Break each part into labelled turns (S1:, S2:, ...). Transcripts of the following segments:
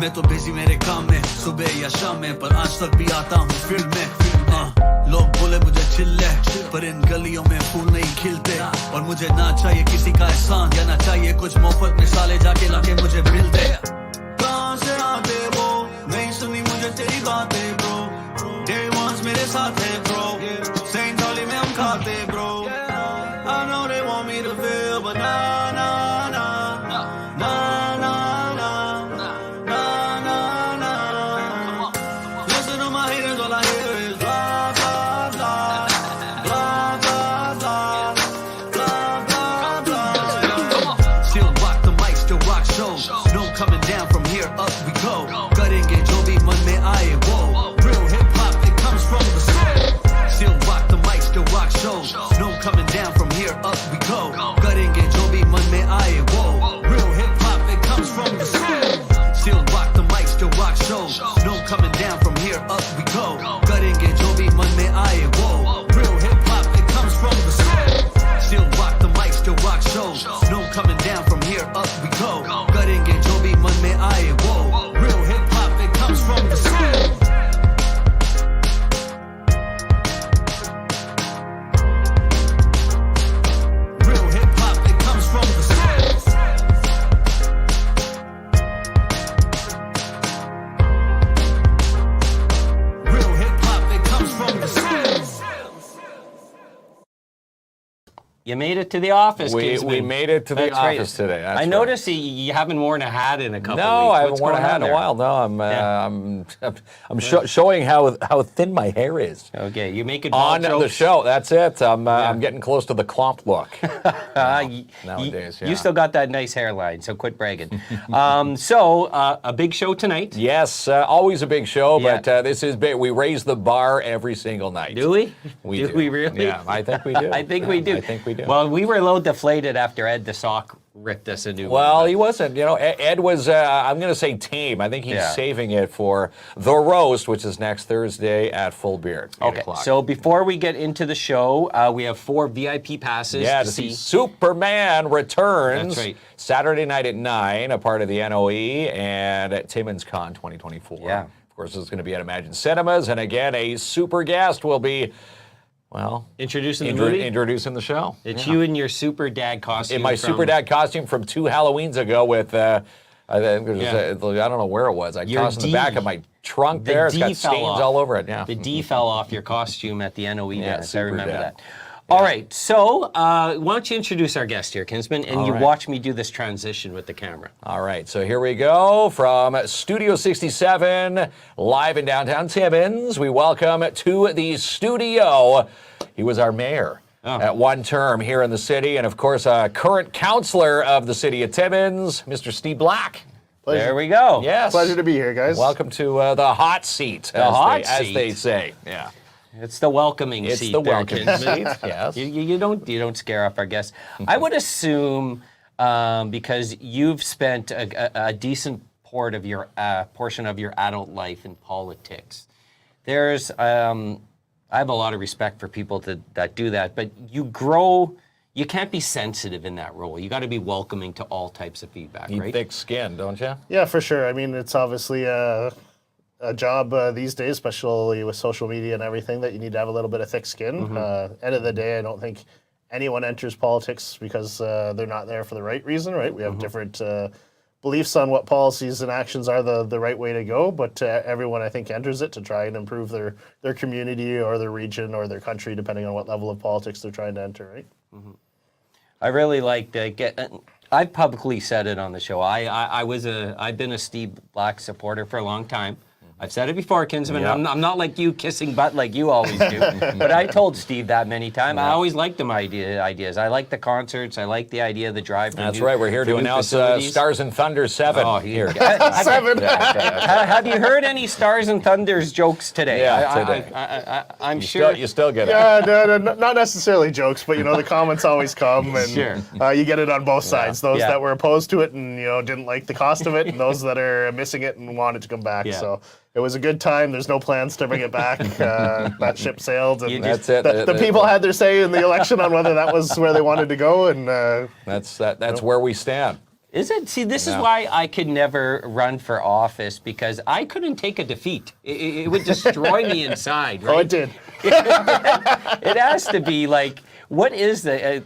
S1: मैं तो बिजी मेरे काम में सुबह या शाम में पर आज तक भी आता हूँ फील्ड में लोग बोले मुझे चिल्ले पर इन गलियों में फूल नहीं खिलते और मुझे ना चाहिए किसी का एहसान या ना चाहिए कुछ मुफ्त में साले जाके लाके मुझे मिल दे कहाँ से आते वो नहीं सुनी मुझे तेरी बातें ब्रो डे वंस मेरे साथ है ब्रो सेंट थाली में हम खाते bro I know they want me to feel but nah nah nah nah nah nah nah nah nah listen to my haters all I hear is blah blah blah blah blah blah blah blah blah still rock the mic still rock shows no coming down from here up we go करेंगे जो भी मन में आए वो real hip hop it comes from the soul still rock the mic still rock shows no coming down from here up we go करेंगे जो भी मन में आए वो real hip hop it comes from the soul still rock the mic still rock shows no coming down from here up we go करेंगे जो भी मन में आए वो real hip hop it comes from the soul still rock the mic still rock shows no coming down from here up we go करेंगे जो भी मन में आए वो real hip hop it comes from the soul real hip hop it comes from the soul real hip hop it comes from the soul
S2: You made it to the office,
S3: We
S2: Kingsman.
S3: made it to the
S2: That's right.
S3: office today. That's
S2: I
S3: right.
S2: noticed you haven't worn a hat in a couple
S3: No,
S2: weeks.
S3: I haven't
S2: What's
S3: worn a
S2: going
S3: hat
S2: on
S3: in a
S2: there?
S3: while. No,
S2: Yeah.
S3: I'm showing how thin my hair is.
S2: Okay, you make it
S3: On the show, that's it. I'm getting close to the KLOMP look. Nowadays, yeah.
S2: You still got that nice hairline, so quit bragging. A big show tonight.
S3: Yes, always a big show,
S2: Yeah.
S3: but this is big. We raise the bar every single night.
S2: Do we?
S3: We
S2: do we really?
S3: Yeah, I think we do.
S2: I think we do.
S3: I think we do.
S2: Well, we were a little deflated after Ed the Sock ripped us a new one.
S3: Well,
S2: but-
S3: he wasn't. You know, Ed was, I'm going to say tame. I think he's
S2: Yeah.
S3: saving it for the roast, which is next Thursday at Full Beard. 8
S2: Okay,
S3: o'clock.
S2: so before we get into the show, we have 4 VIP passes
S3: Yeah,
S2: to
S3: to see Superman returns
S2: That's right.
S3: Saturday night at 9, a part of the NOE, and at TimminsCon 2024.
S2: Yeah.
S3: Of course, it's going to be at Imagine Cinemas, and again, a super guest will be, well,
S2: Introducing the movie?
S3: introducing the show.
S2: It's you in your super dad costume.
S3: In my
S2: from-
S3: super dad costume from 2 Halloweens ago with, I think it was,
S2: Yeah.
S3: I don't know where it was. I
S2: Your
S3: tossed it in the
S2: D.
S3: back of my trunk
S2: The
S3: there. It's
S2: D
S3: got
S2: fell
S3: stains
S2: off.
S3: all over it. Yeah.
S2: The D fell off your costume at the NOE
S3: Yeah,
S2: dance. I
S3: super
S2: remember
S3: dad.
S2: that. All right, so why don't you introduce our guest here, Kinsman, and
S3: All
S2: you
S3: right.
S2: watch me do this transition with the camera.
S3: All right, so here we go from Studio 67, live in downtown Timmins. We welcome to the studio. He was our mayor at one term here in the city, and of course, a current councillor of the city of Timmins, Mr. Steve Black.
S4: Pleasure.
S2: There we go.
S3: Yes.
S4: Pleasure to be here, guys.
S3: Welcome to the hot seat, as they say. Yeah.
S2: It's the welcoming
S3: It's
S2: seat.
S3: the
S2: there,
S3: welcoming
S2: Kinsman.
S3: seat, yes.
S2: You don't scare off our guests. I would assume because you've spent a decent portion of your adult life in politics. There's I have a lot of respect for people that do that, but you grow. You can't be sensitive in that role. You got to be welcoming to all types of feedback,
S3: Need
S2: right?
S3: thick skin, don't you?
S4: Yeah, for sure. I mean, it's obviously a job these days, especially with social media and everything, that you need to have a little bit of thick skin. End of the day, I don't think anyone enters politics because they're not there for the right reason, right? We have different beliefs on what policies and actions are the right way to go, but everyone, I think, enters it to try and improve their community or their region or their country, depending on what level of politics they're trying to enter, right?
S2: I really like to I've publicly said it on the show. I've been a Steve Black supporter for a long time. I've said it before, Kinsman.
S3: Yeah.
S2: I'm not like you kissing butt like you always do. But I told Steve that many times. I always liked them ideas. I like the concerts. I like the idea of the drive.
S3: That's right. We're here to announce Stars and Thunder 7
S2: Oh,
S3: here.
S4: Seven.
S2: Have you heard any Stars and Thunders jokes today?
S3: Yeah, today.
S2: I'm sure.
S3: You still get it.
S4: Yeah, no, not necessarily jokes, but the comments always come, and
S2: Sure.
S4: you get it on both sides. Those
S2: Yeah.
S4: that were opposed to it and didn't like the cost of it, and those that are missing it and want it to come back.
S2: Yeah.
S4: So it was a good time. There's no plans to bring it back. That ship sailed, and
S3: That's it.
S4: the people had their say in the election on whether that was where they wanted to go, and
S3: That's where we stand.
S2: Is it? See, this is why I could never run for office, because I couldn't take a defeat. It would destroy me inside, right?
S4: Oh, it did.
S2: It has to be like, what is I'm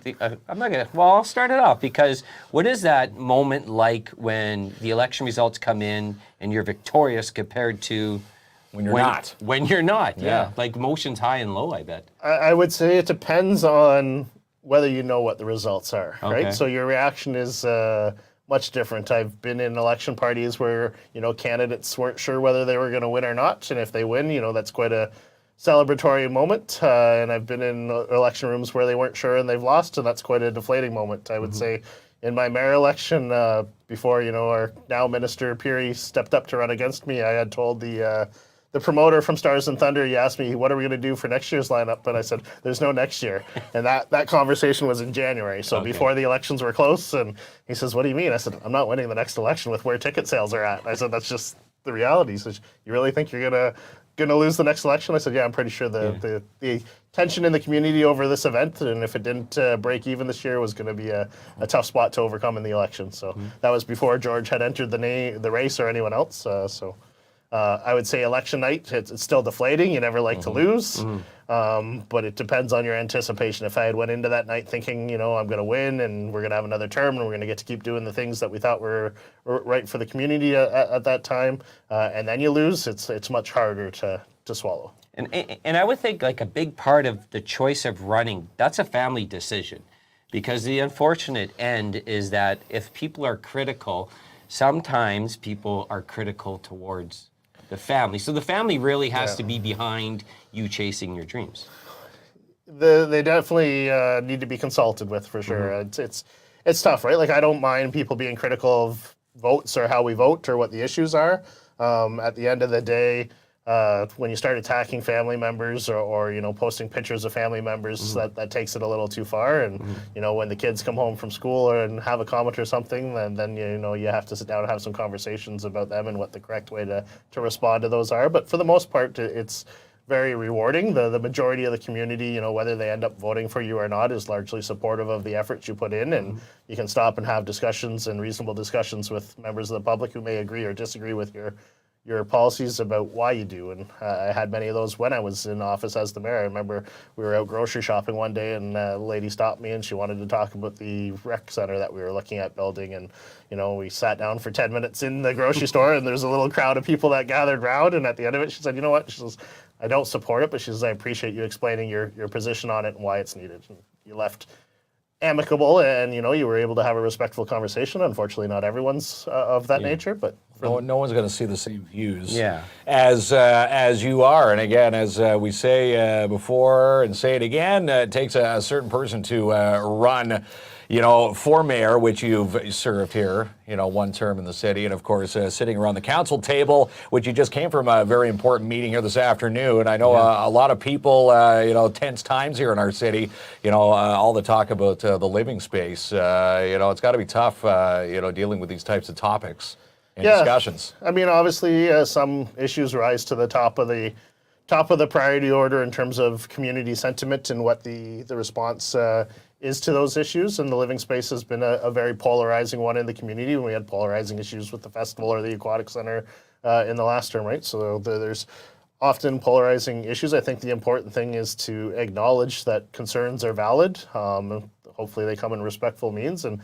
S2: not gonna, well, I'll start it off, because what is that moment like when the election results come in and you're victorious compared to
S3: When you're not.
S2: When you're not,
S3: Yeah.
S2: Like emotions high and low, I bet.
S4: I would say it depends on whether you know what the results are,
S2: Okay.
S4: right? So your reaction is much different. I've been in election parties where, candidates weren't sure whether they were going to win or not. And if they win, that's quite a celebratory moment. And I've been in election rooms where they weren't sure and they've lost, and that's quite a deflating moment. I would say in my mayor election, before, our now Minister Peary stepped up to run against me, I had told the promoter from Stars and Thunder, he asked me, what are we going to do for next year's lineup? And I said, there's no next year. And that conversation was in January. So before the elections were close. And he says, what do you mean? I said, I'm not winning the next election with where ticket sales are at. And I said, that's just the reality. He says, you really think you're going to lose the next election? I said, yeah, I'm pretty sure the tension in the community over this event, and if it didn't break even this year, was going to be a tough spot to overcome in the election. So that was before George had entered the race or anyone else. I would say election night, it's still deflating. You never like to lose, but it depends on your anticipation. If I had went into that night thinking, I'm going to win and we're going to have another term and we're going to get to keep doing the things that we thought were right for the community at that time, and then you lose, it's much harder to swallow.
S2: And I would think like a big part of the choice of running, that's a family decision, because the unfortunate end is that if people are critical, sometimes people are critical towards the family. So the family really has to be behind you chasing your dreams.
S4: They definitely need to be consulted with, for sure. It's tough, right? Like, I don't mind people being critical of votes or how we vote or what the issues are. At the end of the day, when you start attacking family members or posting pictures of family members, that takes it a little too far. And when the kids come home from school and have a comment or something, then you have to sit down and have some conversations about them and what the correct way to respond to those are. But for the most part, it's very rewarding. The majority of the community, whether they end up voting for you or not, is largely supportive of the efforts you put in, and you can stop and have discussions and reasonable discussions with members of the public who may agree or disagree with your policies about why you do. And I had many of those when I was in office as the mayor. I remember we were out grocery shopping one day and a lady stopped me and she wanted to talk about the rec center that we were looking at building. And, we sat down for 10 minutes in the grocery store and there's a little crowd of people that gathered around. And at the end of it, she said, you know what? She says, I don't support it, but she says, I appreciate you explaining your position on it and why it's needed. And you left amicable and, you were able to have a respectful conversation. Unfortunately, not everyone's of that nature, but
S3: No one's going to see the same views as you are. And again, as we say before and say it again, it takes a certain person to run, for mayor, which you've served here, one term in the city. And of course, sitting around the council table, which you just came from a very important meeting here this afternoon. And I know a lot of people, tense times here in our city, all the talk about the living space, it's got to be tough, dealing with these types of topics. Discussions.
S4: I mean, obviously, some issues rise to the top of the priority order in terms of community sentiment and what the response is to those issues. And the living space has been a very polarizing one in the community. When we had polarizing issues with the festival or the aquatic center in the last term, right? So there's often polarizing issues. I think the important thing is to acknowledge that concerns are valid. Hopefully, they come in respectful means, and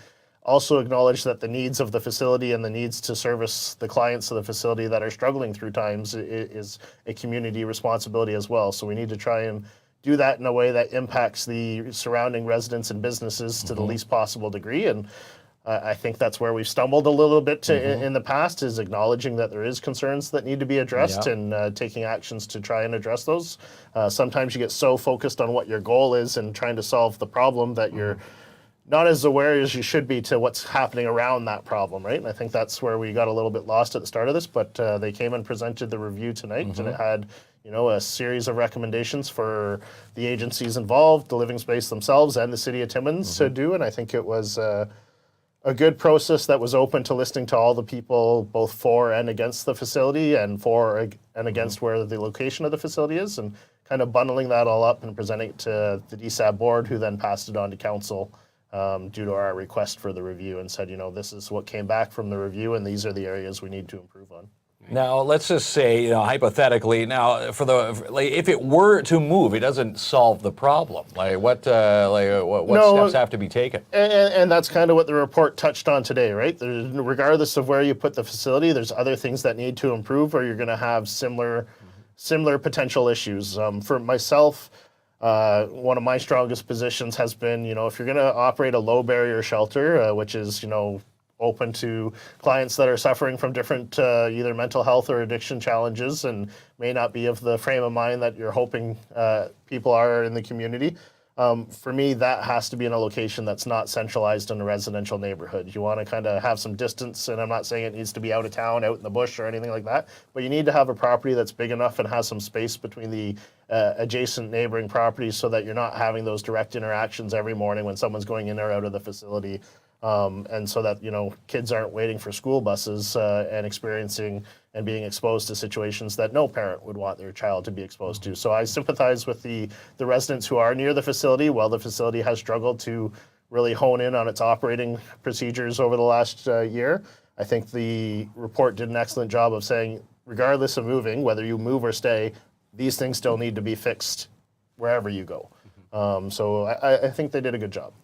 S4: also acknowledge that the needs of the facility and the needs to service the clients of the facility that are struggling through times is a community responsibility as well. So we need to try and do that in a way that impacts the surrounding residents and businesses to the least possible degree. And I think that's where we've stumbled a little bit in the past, is acknowledging that there is concerns that need to be addressed and taking actions to try and address those. Sometimes you get so focused on what your goal is and trying to solve the problem that you're not as aware as you should be to what's happening around that problem, right? And I think that's where we got a little bit lost at the start of this, but they came and presented the review tonight, and it had, a series of recommendations for the agencies involved, the living space themselves, and the city of Timmins to do. And I think it was a good process that was open to listening to all the people, both for and against the facility, and for and against where the location of the facility is, and kind of bundling that all up and presenting it to the DSAB board, who then passed it on to council due to our request for the review and said, this is what came back from the review and these are the areas we need to improve on.
S3: Now, let's just say, hypothetically, now if it were to move, it doesn't solve the problem. What steps have to be taken?
S4: And that's kind of what the report touched on today, right? Regardless of where you put the facility, there's other things that need to improve, or you're going to have similar potential issues. For myself, one of my strongest positions has been, if you're going to operate a low barrier shelter, which is, open to clients that are suffering from different either mental health or addiction challenges and may not be of the frame of mind that you're hoping people are in the community. For me, that has to be in a location that's not centralized in a residential neighborhood. You want to kind of have some distance, and I'm not saying it needs to be out of town, out in the bush or anything like that, but you need to have a property that's big enough and has some space between the adjacent neighboring properties so that you're not having those direct interactions every morning when someone's going in or out of the facility. And so that, kids aren't waiting for school buses and experiencing and being exposed to situations that no parent would want their child to be exposed to. So I sympathize with the residents who are near the facility. While the facility has struggled to really hone in on its operating procedures over the last year, I think the report did an excellent job of saying, regardless of moving, whether you move or stay, these things still need to be fixed wherever you go. So I think they did a good job.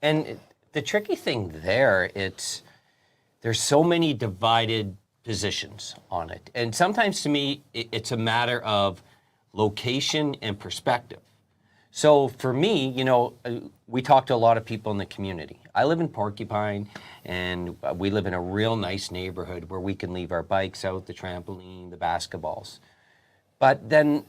S2: And the tricky thing there, there's so many divided positions on it. And sometimes to me, it's a matter of location and perspective. So for me, we talk to a lot of people in the community. I live in Porcupine, and we live in a real nice neighborhood where we can leave our bikes out, the trampoline, the basketballs. But then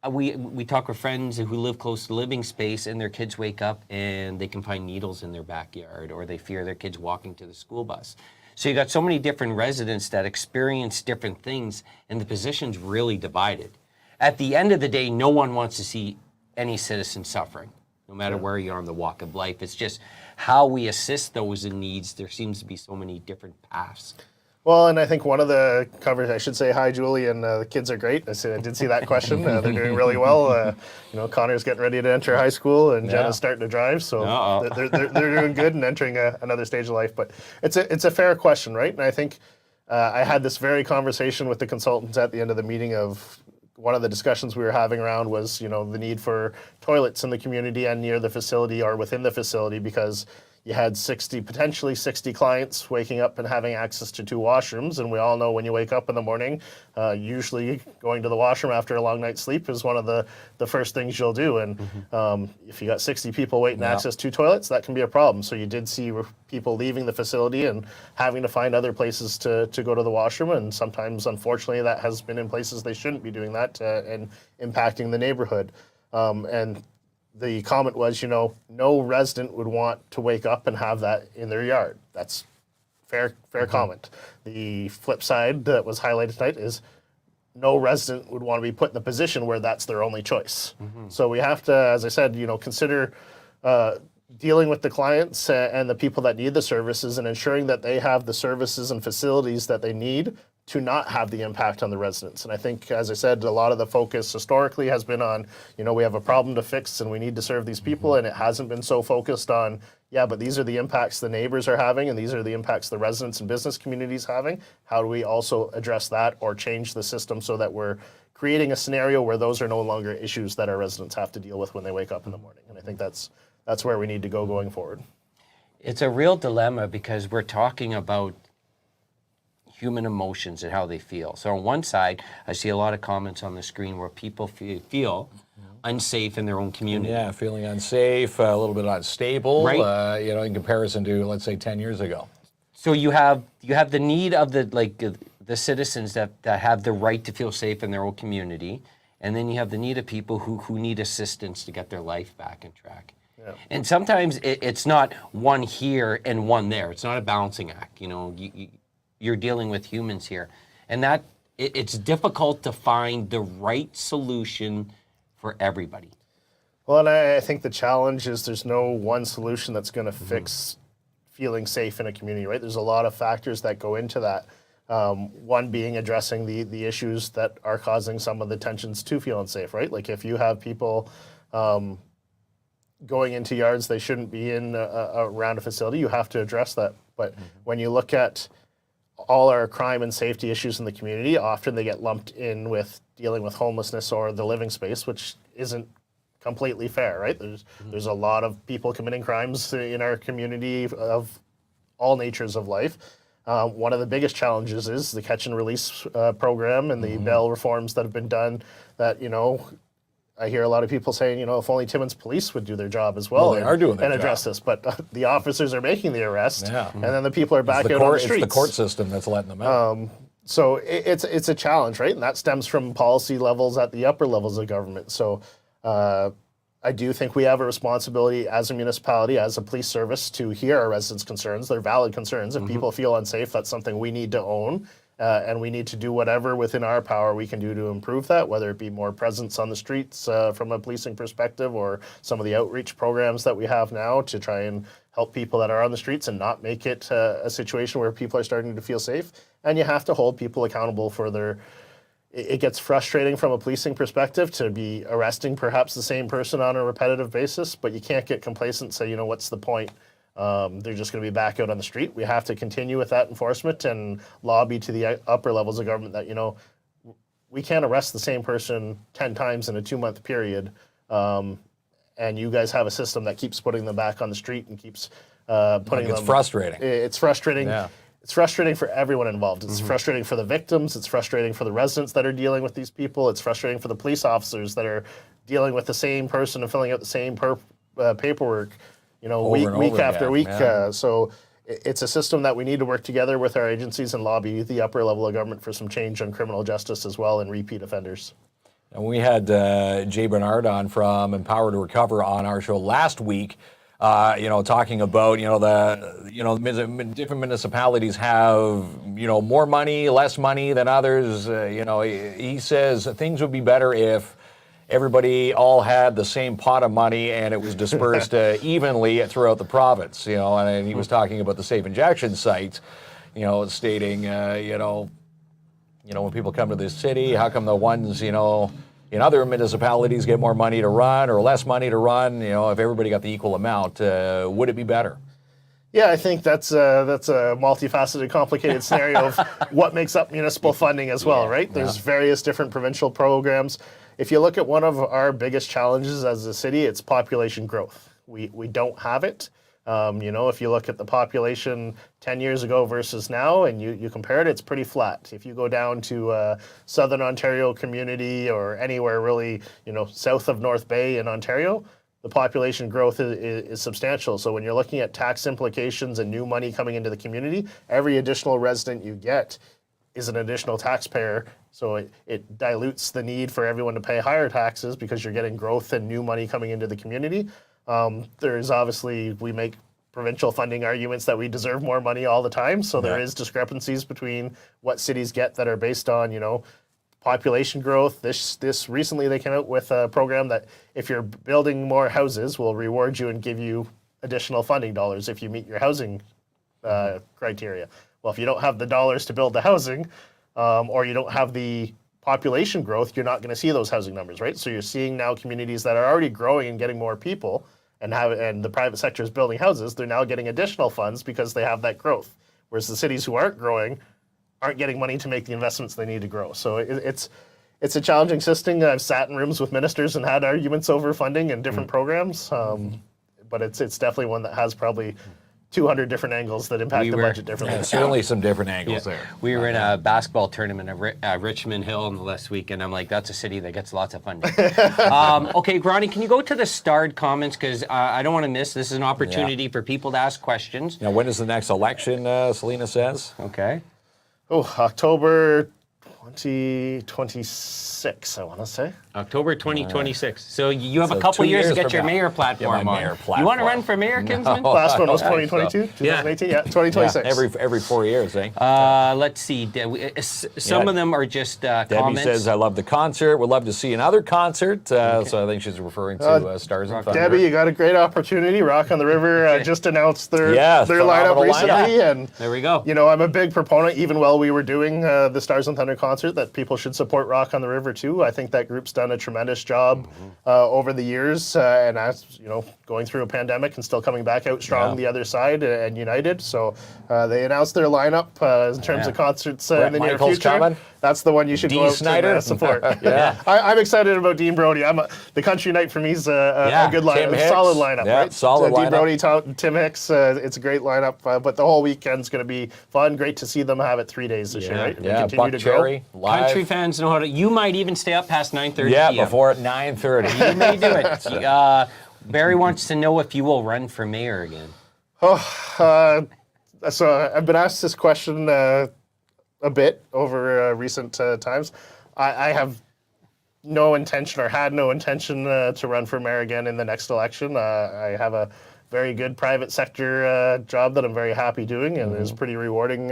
S2: we talk with friends who live close to living space, and their kids wake up and they can find needles in their backyard, or they fear their kids walking to the school bus. So you got so many different residents that experience different things, and the position's really divided. At the end of the day, no one wants to see any citizen suffering, no matter where you are on the walk of life. It's just how we assist those in needs. There seems to be so many different paths.
S4: Well, and I think one of the covers, I should say, hi, Julie, and the kids are great. I did see that question. They're doing really well. Connor's getting ready to enter high school, and Jenna's starting to drive, so they're doing good and entering another stage of life. But it's a fair question, right? And I think I had this very conversation with the consultants at the end of the meeting of one of the discussions we were having around was, the need for toilets in the community and near the facility or within the facility, because you had potentially 60 clients waking up and having access to 2 washrooms. And we all know when you wake up in the morning, usually going to the washroom after a long night's sleep is one of the first things you'll do. And if you got 60 people waiting to access 2 toilets, that can be a problem. So you did see people leaving the facility and having to find other places to go to the washroom. And sometimes, unfortunately, that has been in places they shouldn't be doing that and impacting the neighborhood. And the comment was, no resident would want to wake up and have that in their yard. That's fair comment. The flip side that was highlighted tonight is no resident would want to be put in the position where that's their only choice. So we have to, as I said, consider dealing with the clients and the people that need the services and ensuring that they have the services and facilities that they need to not have the impact on the residents. And I think, as I said, a lot of the focus historically has been on, we have a problem to fix and we need to serve these people, and it hasn't been so focused on, but these are the impacts the neighbors are having, and these are the impacts the residents and business communities having. How do we also address that or change the system so that we're creating a scenario where those are no longer issues that our residents have to deal with when they wake up in the morning? And I think that's where we need to go going forward.
S2: It's a real dilemma because we're talking about human emotions and how they feel. So on one side, I see a lot of comments on the screen where people feel unsafe in their own community.
S3: Yeah, feeling unsafe, a little bit unstable,
S2: right.
S3: In comparison to, let's say, 10 years ago.
S2: So you have the need of the citizens that have the right to feel safe in their own community, and then you have the need of people who need assistance to get their life back on track. Yeah. And sometimes it's not one here and one there. It's not a balancing act. You're dealing with humans here, and that it's difficult to find the right solution for everybody.
S4: Well, and I think the challenge is there's no one solution that's going to fix feeling safe in a community, right? There's a lot of factors that go into that. One being addressing the issues that are causing some of the tensions to feel unsafe, right? Like if you have people going into yards they shouldn't be in around a facility. You have to address that. But when you look at all our crime and safety issues in the community, often they get lumped in with dealing with homelessness or the living space, which isn't completely fair, right? There's a lot of people committing crimes in our community of all natures of life. One of the biggest challenges is the catch and release program and the bail reforms that have been done that, I hear a lot of people saying, if only Timmins police would do their job as well,
S3: they are doing their
S4: and address
S3: job.
S4: this. But the officers are making the arrest,
S3: Yeah.
S4: and then the people are back out on the streets.
S3: It's the court system that's letting them out.
S4: So it's a challenge, right? And that stems from policy levels at the upper levels of government. So I do think we have a responsibility as a municipality, as a police service, to hear our residents' concerns. They're valid concerns. If people feel unsafe, that's something we need to own. And we need to do whatever within our power we can do to improve that, whether it be more presence on the streets from a policing perspective, or some of the outreach programs that we have now to try and help people that are on the streets and not make it a situation where people are starting to feel safe. And you have to hold people accountable for their... It gets frustrating from a policing perspective to be arresting perhaps the same person on a repetitive basis, but you can't get complacent and say, what's the point? They're just going to be back out on the street. We have to continue with that enforcement and lobby to the upper levels of government that, we can't arrest the same person 10 times in a 2-month period. And you guys have a system that keeps putting them back on the street and keeps putting them...
S3: It's frustrating.
S4: It's frustrating.
S3: Yeah.
S4: It's frustrating for everyone involved. It's frustrating for the victims. It's frustrating for the residents that are dealing with these people. It's frustrating for the police officers that are dealing with the same person and filling out the same paperwork, week after week.
S3: Yeah.
S4: So it's a system that we need to work together with our agencies and lobby the upper level of government for some change on criminal justice as well and repeat offenders.
S3: And we had Jay Bernard on from Empower to Recover on our show last week. Talking about, the different municipalities have, more money, less money than others. He says things would be better if everybody all had the same pot of money and it was dispersed evenly throughout the province, and he was talking about the safe injection sites, stating, when people come to this city, how come the ones, in other municipalities get more money to run or less money to run? If everybody got the equal amount, would it be better?
S4: Yeah, I think that's a multifaceted, complicated scenario of what makes up municipal funding as well, right? There's various different provincial programs. If you look at one of our biggest challenges as a city, it's population growth. We don't have it. If you look at the population 10 years ago versus now and you compare it, it's pretty flat. If you go down to Southern Ontario community or anywhere really, south of North Bay in Ontario, the population growth is substantial. So when you're looking at tax implications and new money coming into the community, every additional resident you get is an additional taxpayer. So it dilutes the need for everyone to pay higher taxes because you're getting growth and new money coming into the community. There's obviously, we make provincial funding arguments that we deserve more money all the time. So there is discrepancies between what cities get that are based on, population growth. This recently they came out with a program that if you're building more houses, will reward you and give you additional funding dollars if you meet your housing criteria. Well, if you don't have the dollars to build the housing, or you don't have the population growth, you're not going to see those housing numbers, right? So you're seeing now communities that are already growing and getting more people and the private sector is building houses, they're now getting additional funds because they have that growth. Whereas the cities who aren't growing aren't getting money to make the investments they need to grow. So it's a challenging system. I've sat in rooms with ministers and had arguments over funding and different programs, but it's definitely one that has probably 200 different angles that impact the budget differently.
S3: Yeah, certainly some different angles there.
S2: We were in a basketball tournament at Richmond Hill last week, and I'm like, that's a city that gets lots of funding. Okay, Ronnie, can you go to the starred comments? Because I don't want to miss. This is an opportunity for people to ask questions.
S3: Now, when is the next election, Selena says?
S2: Okay.
S4: Oh, October 2026, I want to say.
S2: October 2026. So you have
S3: So
S2: a couple
S3: 2
S2: years to
S3: years
S2: get your
S3: from now.
S2: mayor platform
S3: my
S2: on.
S3: mayor
S2: You
S3: platform.
S2: want to run for mayor, Kinsman?
S4: Last one was
S3: I think
S4: 2022,
S3: so.
S4: 2018, yeah, 2026.
S3: Every 4 years, eh?
S2: Let's see. Some of them are just
S3: Debbie
S2: comments.
S3: says, I love the concert. Would love to see another concert. So I think she's referring to Stars and Thunder.
S4: Debbie, you got a great opportunity. Rock on the River just announced their lineup
S3: phenomenal
S4: recently.
S3: lineup.
S4: And
S2: There we go.
S4: I'm a big proponent, even while we were doing the Stars and Thunder concert, concert that people should support Rock on the River too. I think that group's done a tremendous job over the years, and as you know, going through a pandemic and still coming back out strong the other side and united. So they announced their lineup in terms of concerts in the near future.
S3: Coming.
S4: That's the one you should go out to support. I'm excited about Dean Brody. The country night for me is a good lineup, solid lineup, right?
S3: Solid lineup.
S4: Dean Brody, Tim Hicks. It's a great lineup, but the whole weekend's going to be fun. Great to see them have it 3 days this year, right?
S3: Yeah, Buck Cherry live.
S2: Country fans know how to. You might even stay up past 9:30.
S3: Yeah, before 9:30.
S2: You may do it. Barry wants to know if you will run for mayor again.
S4: So I've been asked this question a bit over recent times. I have no intention or had no intention to run for mayor again in the next election. I have a very good private sector job that I'm very happy doing, and is pretty rewarding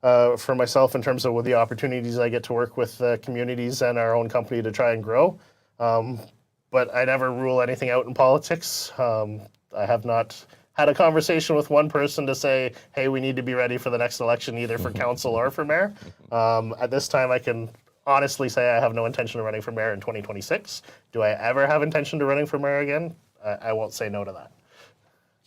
S4: for myself in terms of the opportunities I get to work with communities and our own company to try and grow. But I never rule anything out in politics. I have not had a conversation with one person to say, hey, we need to be ready for the next election, either for council or for mayor. At this time, I can honestly say I have no intention of running for mayor in 2026. Do I ever have intention to running for mayor again? I won't say no to that.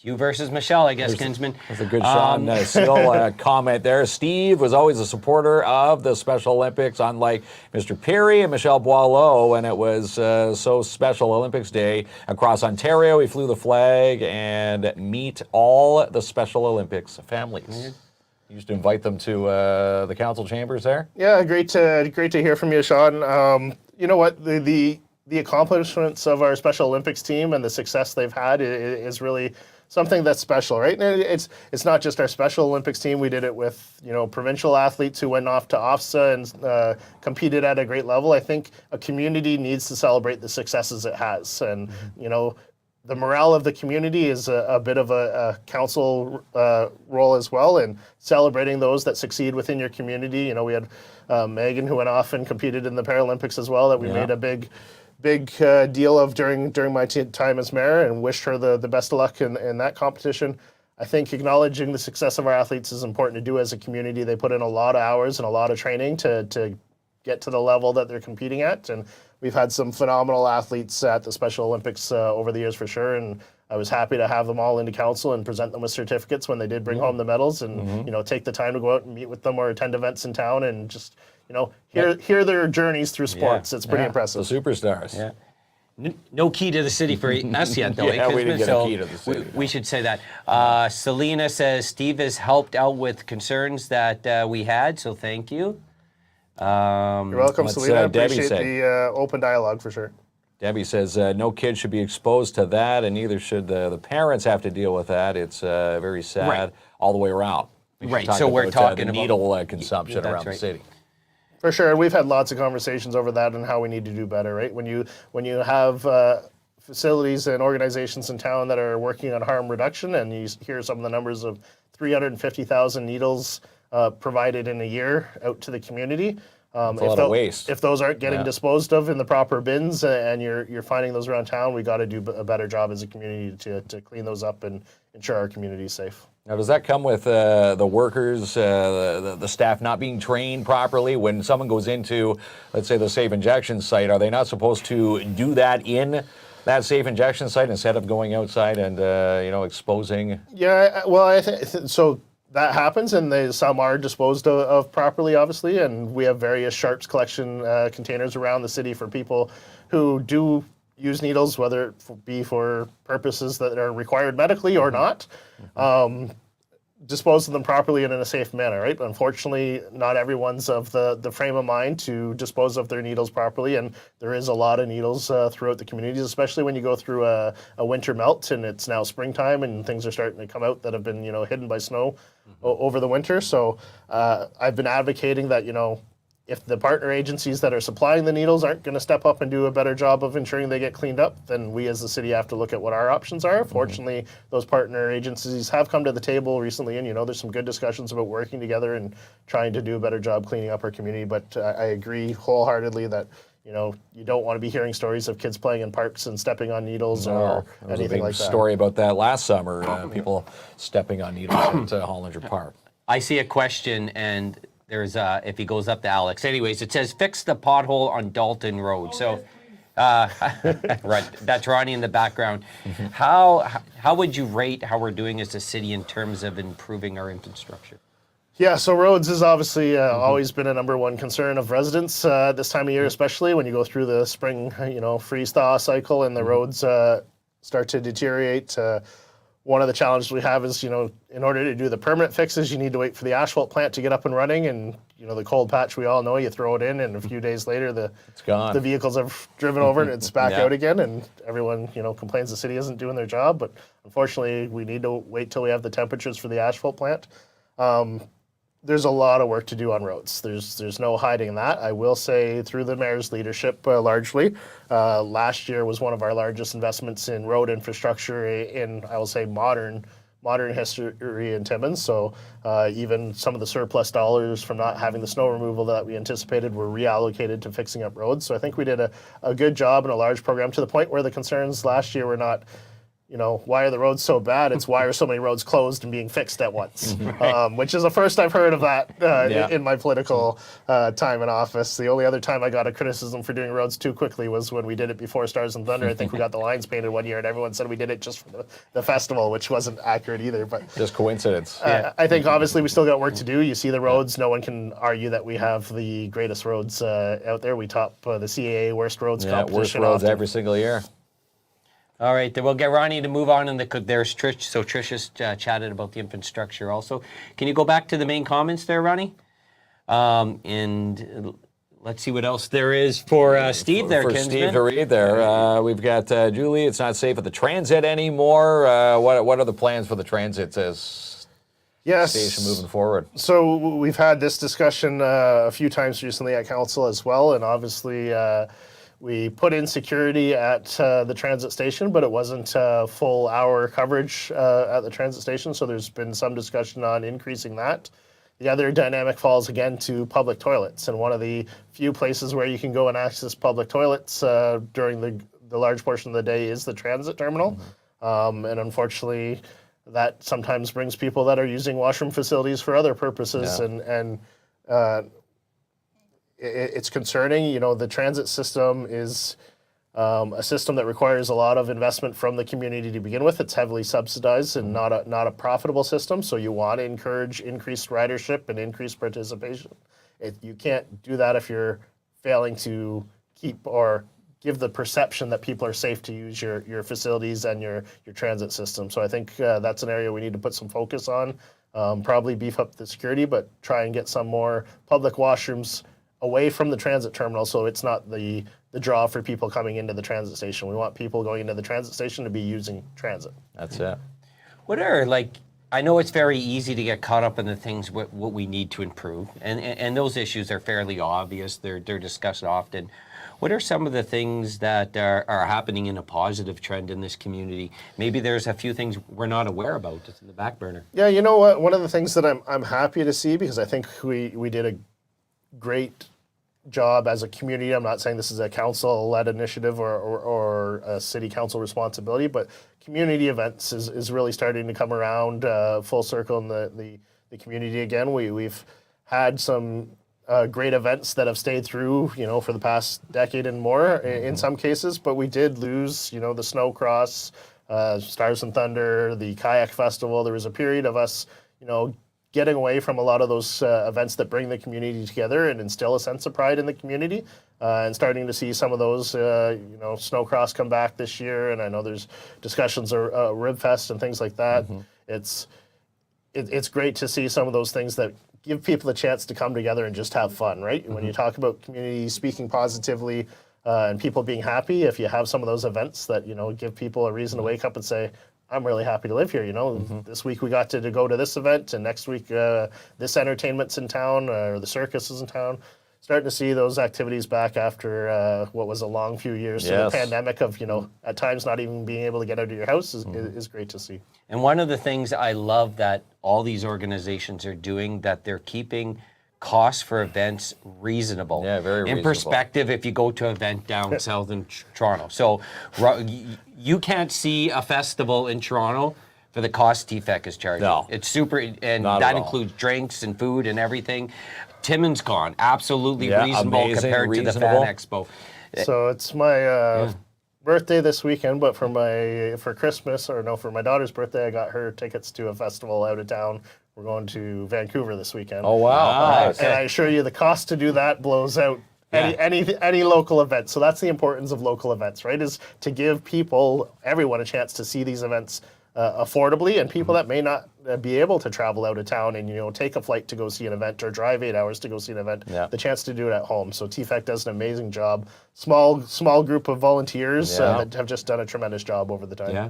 S2: You versus Michelle, I guess, Kinsman.
S3: That's a good Sean Steele comment there. Steve was always a supporter of the Special Olympics, unlike Mr. Perry and Michelle Boileau, and it was so special Olympics Day across Ontario. He flew the flag and meet all the Special Olympics families. You used to invite them to the council chambers there?
S4: Yeah, great to hear from you, Sean. You know what, the accomplishments of our Special Olympics team and the success they've had is really something that's special, right? And it's not just our Special Olympics team. We did it with provincial athletes who went off to OFSA and competed at a great level. I think a community needs to celebrate the successes it has, and the morale of the community is a bit of a council role as well, and celebrating those that succeed within your community. We had Megan who went off and competed in the Paralympics as well, that we made a big deal of during my time as mayor, and wished her the best of luck in that competition. I think acknowledging the success of our athletes is important to do as a community. They put in a lot of hours and a lot of training to get to the level that they're competing at, and we've had some phenomenal athletes at the Special Olympics over the years for sure, and I was happy to have them all into council and present them with certificates when they did bring home the medals, and take the time to go out and meet with them or attend events in town and just hear their journeys through sports. It's pretty impressive.
S3: The superstars.
S2: Yeah. No key to the city for us yet, though.
S3: Yeah, we didn't get a key to the city.
S2: We should say that. Selena says Steve has helped out with concerns that we had, so thank you.
S4: You're welcome, Selena. Appreciate the open dialogue for sure.
S3: Debbie says no kid should be exposed to that, and neither should the parents have to deal with that. It's very sad all the way around.
S2: Right, so we're talking
S3: the
S2: about
S3: needle consumption around the city.
S4: For sure, we've had lots of conversations over that and how we need to do better, right? When you have facilities and organizations in town that are working on harm reduction, and you hear some of the numbers of 350,000 needles provided in a year out to the community.
S3: That's a lot of waste.
S4: If those aren't getting disposed of in the proper bins, and you're finding those around town, we got to do a better job as a community to clean those up and ensure our community is safe.
S3: Now, does that come with the workers, the staff not being trained properly? When someone goes into, let's say, the safe injection site, are they not supposed to do that in that safe injection site instead of going outside and exposing?
S4: Yeah, well, I think so. That happens, and some are disposed of properly, obviously, and we have various sharps collection containers around the city for people who do use needles, whether it be for purposes that are required medically or not. Dispose of them properly and in a safe manner, right? Unfortunately, not everyone's of the frame of mind to dispose of their needles properly, and there is a lot of needles throughout the communities, especially when you go through a winter melt and it's now springtime and things are starting to come out that have been hidden by snow over the winter. So I've been advocating that if the partner agencies that are supplying the needles aren't going to step up and do a better job of ensuring they get cleaned up, then we as the city have to look at what our options are. Fortunately, those partner agencies have come to the table recently, and there's some good discussions about working together and trying to do a better job cleaning up our community. But I agree wholeheartedly that you don't want to be hearing stories of kids playing in parks and stepping on needles or anything like that.
S3: There was a big story about that last summer, people stepping on needles at Hollinger Park.
S2: I see a question, and there's if he goes up to Alex. Anyways, it says fix the pothole on Dalton Road. So, right, that's Ronnie in the background. How would you rate how we're doing as a city in terms of improving our infrastructure?
S4: Yeah, so roads has obviously always been a number one concern of residents this time of year, especially when you go through the spring, freeze-thaw cycle and the roads start to deteriorate. One of the challenges we have is, in order to do the permanent fixes, you need to wait for the asphalt plant to get up and running. And, the cold patch, we all know, you throw it in and a few days later, it's
S3: gone.
S4: The vehicles have driven over and it's back out again. And everyone, complains the city isn't doing their job. But unfortunately, we need to wait till we have the temperatures for the asphalt plant. There's a lot of work to do on roads. There's no hiding that. I will say through the mayor's leadership, largely, last year was one of our largest investments in road infrastructure in, I will say, modern history in Timmins. So even some of the surplus dollars from not having the snow removal that we anticipated were reallocated to fixing up roads. So I think we did a good job and a large program, to the point where the concerns last year were not, why are the roads so bad? It's why are so many roads closed and being fixed at once? Which is the first I've heard of that in my political time in office. The only other time I got a criticism for doing roads too quickly was when we did it before Stars and Thunder. I think we got the lines painted one year and everyone said we did it just for the festival, which wasn't accurate either. But
S3: just coincidence.
S4: I think obviously we still got work to do. You see the roads. No one can argue that we have the greatest roads out there. We top the CAA worst roads competition.
S3: Worst roads
S4: often.
S3: every single year.
S2: All right, then we'll get Ronnie to move on. And there's Trish. So Trish has chatted about the infrastructure also. Can you go back to the main comments there, Ronnie? And let's see what else there is for Steve there, Kinsman.
S3: Steve to read there. We've got Julie, it's not safe at the transit anymore. What are the plans for the transit station moving forward?
S4: So we've had this discussion a few times recently at council as well, and obviously we put in security at the transit station, but it wasn't full hour coverage at the transit station, so there's been some discussion on increasing that. The other dynamic falls again to public toilets, and one of the few places where you can go and access public toilets during the large portion of the day is the transit terminal. And unfortunately, that sometimes brings people that are using washroom facilities for other purposes, and it's concerning. The transit system is a system that requires a lot of investment from the community to begin with. It's heavily subsidized and not a profitable system, so you want to encourage increased ridership and increased participation. You can't do that if you're failing to keep or give the perception that people are safe to use your facilities and your transit system. So I think that's an area we need to put some focus on. Probably beef up the security, but try and get some more public washrooms away from the transit terminal, so it's not the draw for people coming into the transit station. We want people going into the transit station to be using transit.
S3: That's it.
S2: What are, I know it's very easy to get caught up in the things what we need to improve, and those issues are fairly obvious. They're discussed often. What are some of the things that are happening in a positive trend in this community? Maybe there's a few things we're not aware about, just in the back burner.
S4: Yeah, you know what? One of the things that I'm happy to see, because I think we did a great job as a community. I'm not saying this is a council-led initiative or a city council responsibility, but community events is really starting to come around full circle in the community again. We've had some great events that have stayed through, for the past decade and more in some cases, but we did lose, the Snow Cross, Stars and Thunder, the Kayak Festival. There was a period of us, getting away from a lot of those events that bring the community together and instill a sense of pride in the community, and starting to see some of those, Snowcross come back this year, and I know there's discussions of Ribfest and things like that. It's great to see some of those things that give people a chance to come together and just have fun, right? When you talk about community speaking positively and people being happy, if you have some of those events that, give people a reason to wake up and say, I'm really happy to live here. This week we got to go to this event, and next week this entertainment's in town, or the circus is in town. Starting to see those activities back after what was a long few years. So the pandemic of, at times not even being able to get out of your house is great to see.
S2: And one of the things I love that all these organizations are doing, that they're keeping costs for events reasonable.
S3: Yeah, very reasonable.
S2: In perspective, if you go to an event down south in Toronto. So you can't see a festival in Toronto for the cost TFEC is charging.
S3: No.
S2: It's super, and that includes drinks and food and everything. TimminsCon, absolutely
S3: Yeah,
S2: reasonable
S3: amazing,
S2: compared to the
S3: reasonable.
S2: Fan Expo.
S4: So it's my birthday this weekend, but for Christmas, or no, for my daughter's birthday, I got her tickets to a festival out of town. We're going to Vancouver this weekend.
S3: Oh, wow.
S2: Ah,
S3: Nice.
S4: And I assure you, the cost to do that blows out any local event. So that's the importance of local events, right? Is to give everyone, a chance to see these events affordably, and people that may not be able to travel out of town and take a flight to go see an event or drive 8 hours to go see an event, the chance to do it at home. So TFEC does an amazing job. Small group of volunteers that have just done a tremendous job over the time.
S2: Yeah.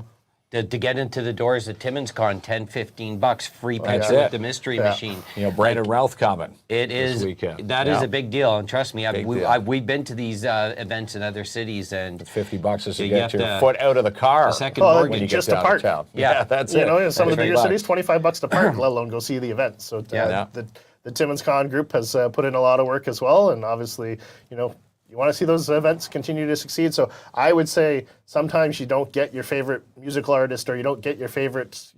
S2: To get into the doors at TimminsCon, $10-15, free
S3: That's
S2: picture with
S3: it.
S2: the mystery machine.
S3: Brandon Routh coming.
S2: It
S3: this
S2: is.
S3: weekend.
S2: That is a big deal, and trust me,
S3: Big deal.
S2: we've been to these events in other cities, and
S3: It's $50 just to
S2: You
S3: get
S2: have
S3: your
S2: to-
S3: foot out of the car.
S2: a second
S4: Well,
S2: mortgage.
S3: when you
S4: just
S3: get
S4: to park.
S3: downtown.
S2: Yeah.
S3: That's it.
S4: In some of the bigger
S3: $50.
S4: cities, $25 to park, let alone go see the event. So the TimminsCon group has put in a lot of work as well, and obviously, you want to see those events continue to succeed. So I would say sometimes you don't get your favorite musical artist or you don't get your favorite,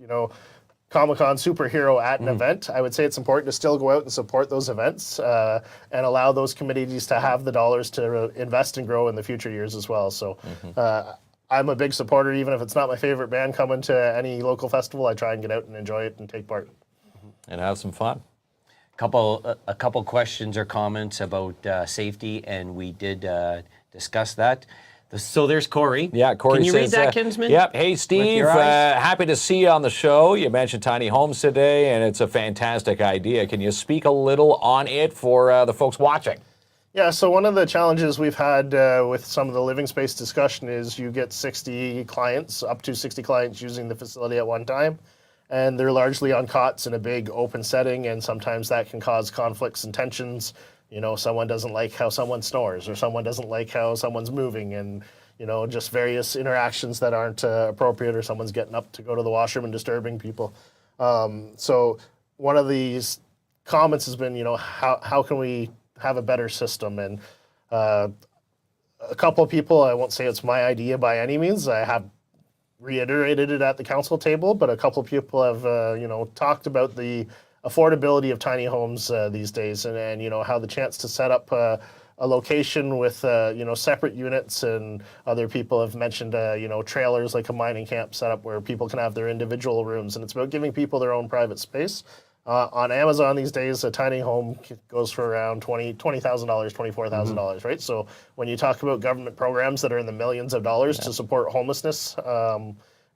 S4: Comic-Con superhero at an event. I would say it's important to still go out and support those events and allow those communities to have the dollars to invest and grow in the future years as well. So I'm a big supporter, even if it's not my favorite band coming to any local festival. I try and get out and enjoy it and take part.
S3: And have some fun.
S2: A couple questions or comments about safety, and we did discuss that. So there's Corey.
S3: Yeah, Corey
S2: Can you
S3: says,
S2: read that, Kinsman?
S3: Yep. Hey, Steve.
S2: your eyes?
S3: Happy to see you on the show. You mentioned tiny homes today, and it's a fantastic idea. Can you speak a little on it for the folks watching?
S4: Yeah, so one of the challenges we've had with some of the living space discussion is you get 60 clients, up to 60 clients using the facility at one time, and they're largely on cots in a big open setting, and sometimes that can cause conflicts and tensions. Someone doesn't like how someone snores, or someone doesn't like how someone's moving, and just various interactions that aren't appropriate, or someone's getting up to go to the washroom and disturbing people. So one of these comments has been, how can we have a better system? And a couple of people, I won't say it's my idea by any means, I have reiterated it at the council table, but a couple of people have, talked about the affordability of tiny homes these days, and how the chance to set up a location with separate units, and other people have mentioned trailers, like a mining camp setup where people can have their individual rooms, and it's about giving people their own private space. On Amazon these days, a tiny home goes for around $20,000, $24,000, right? So when you talk about government programs that are in the millions of dollars to support homelessness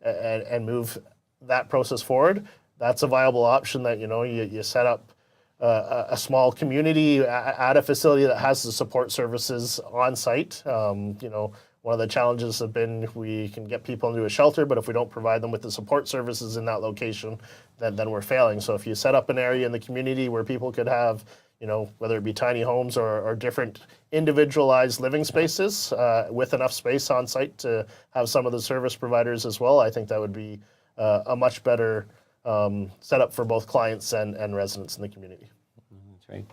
S4: and move that process forward, that's a viable option that, you set up a small community at a facility that has the support services on site. One of the challenges have been we can get people into a shelter, but if we don't provide them with the support services in that location, then we're failing. So if you set up an area in the community where people could have, whether it be tiny homes or different individualized living spaces with enough space on site to have some of the service providers as well, I think that would be a much better setup for both clients and residents in the community.
S2: That's right.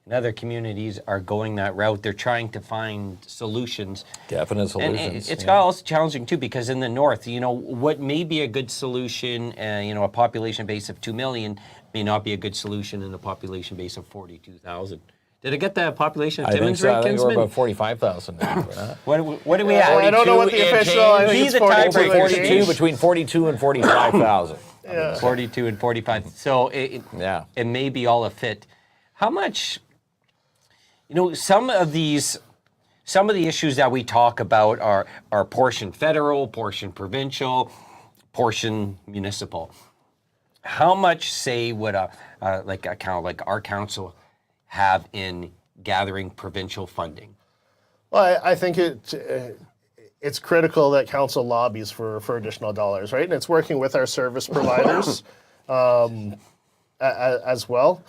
S2: And other communities are going that route. They're trying to find solutions.
S3: Definite solutions.
S2: And it's got also challenging too, because in the north, what may be a good solution, a population base of 2 million may not be a good solution in a population base of 42,000. Did I get the population of
S3: I think
S2: Timmins
S3: so.
S2: right,
S3: I think we're
S2: Kinsman?
S3: about 45,000 now.
S2: What do we have?
S4: I don't know what the official. I think
S2: Be
S4: it's
S2: the
S4: 42
S2: tiebreaker.
S4: and change.
S3: 42, between 42 and 45,000.
S2: 42 and 45. So it may be all a fit. How much, some of the issues that we talk about are portion federal, portion provincial, portion municipal. How much say would like our council have in gathering provincial funding?
S4: Well, I think it's critical that council lobbies for additional dollars, right? And it's working with our service providers as well.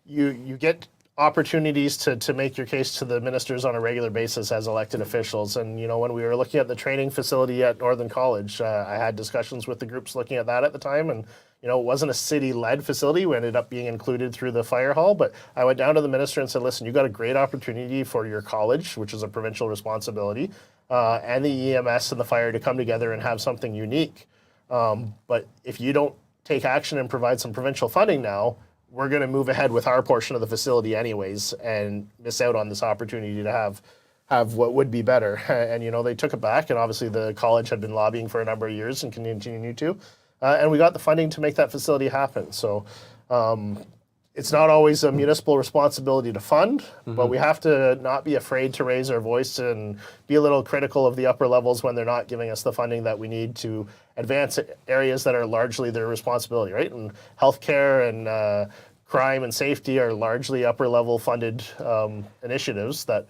S4: You get opportunities to make your case to the ministers on a regular basis as elected officials. And, when we were looking at the training facility at Northern College, I had discussions with the groups looking at that at the time. And, it wasn't a city-led facility. We ended up being included through the fire hall. But I went down to the minister and said, listen, you got a great opportunity for your college, which is a provincial responsibility, and the EMS and the fire to come together and have something unique. But if you don't take action and provide some provincial funding now, we're going to move ahead with our portion of the facility anyways and miss out on this opportunity to have what would be better. And, you know, they took it back, and obviously the college had been lobbying for a number of years and continue to. And we got the funding to make that facility happen. So it's not always a municipal responsibility to fund, but we have to not be afraid to raise our voice and be a little critical of the upper levels when they're not giving us the funding that we need to advance areas that are largely their responsibility, right? And healthcare and crime and safety are largely upper level funded initiatives that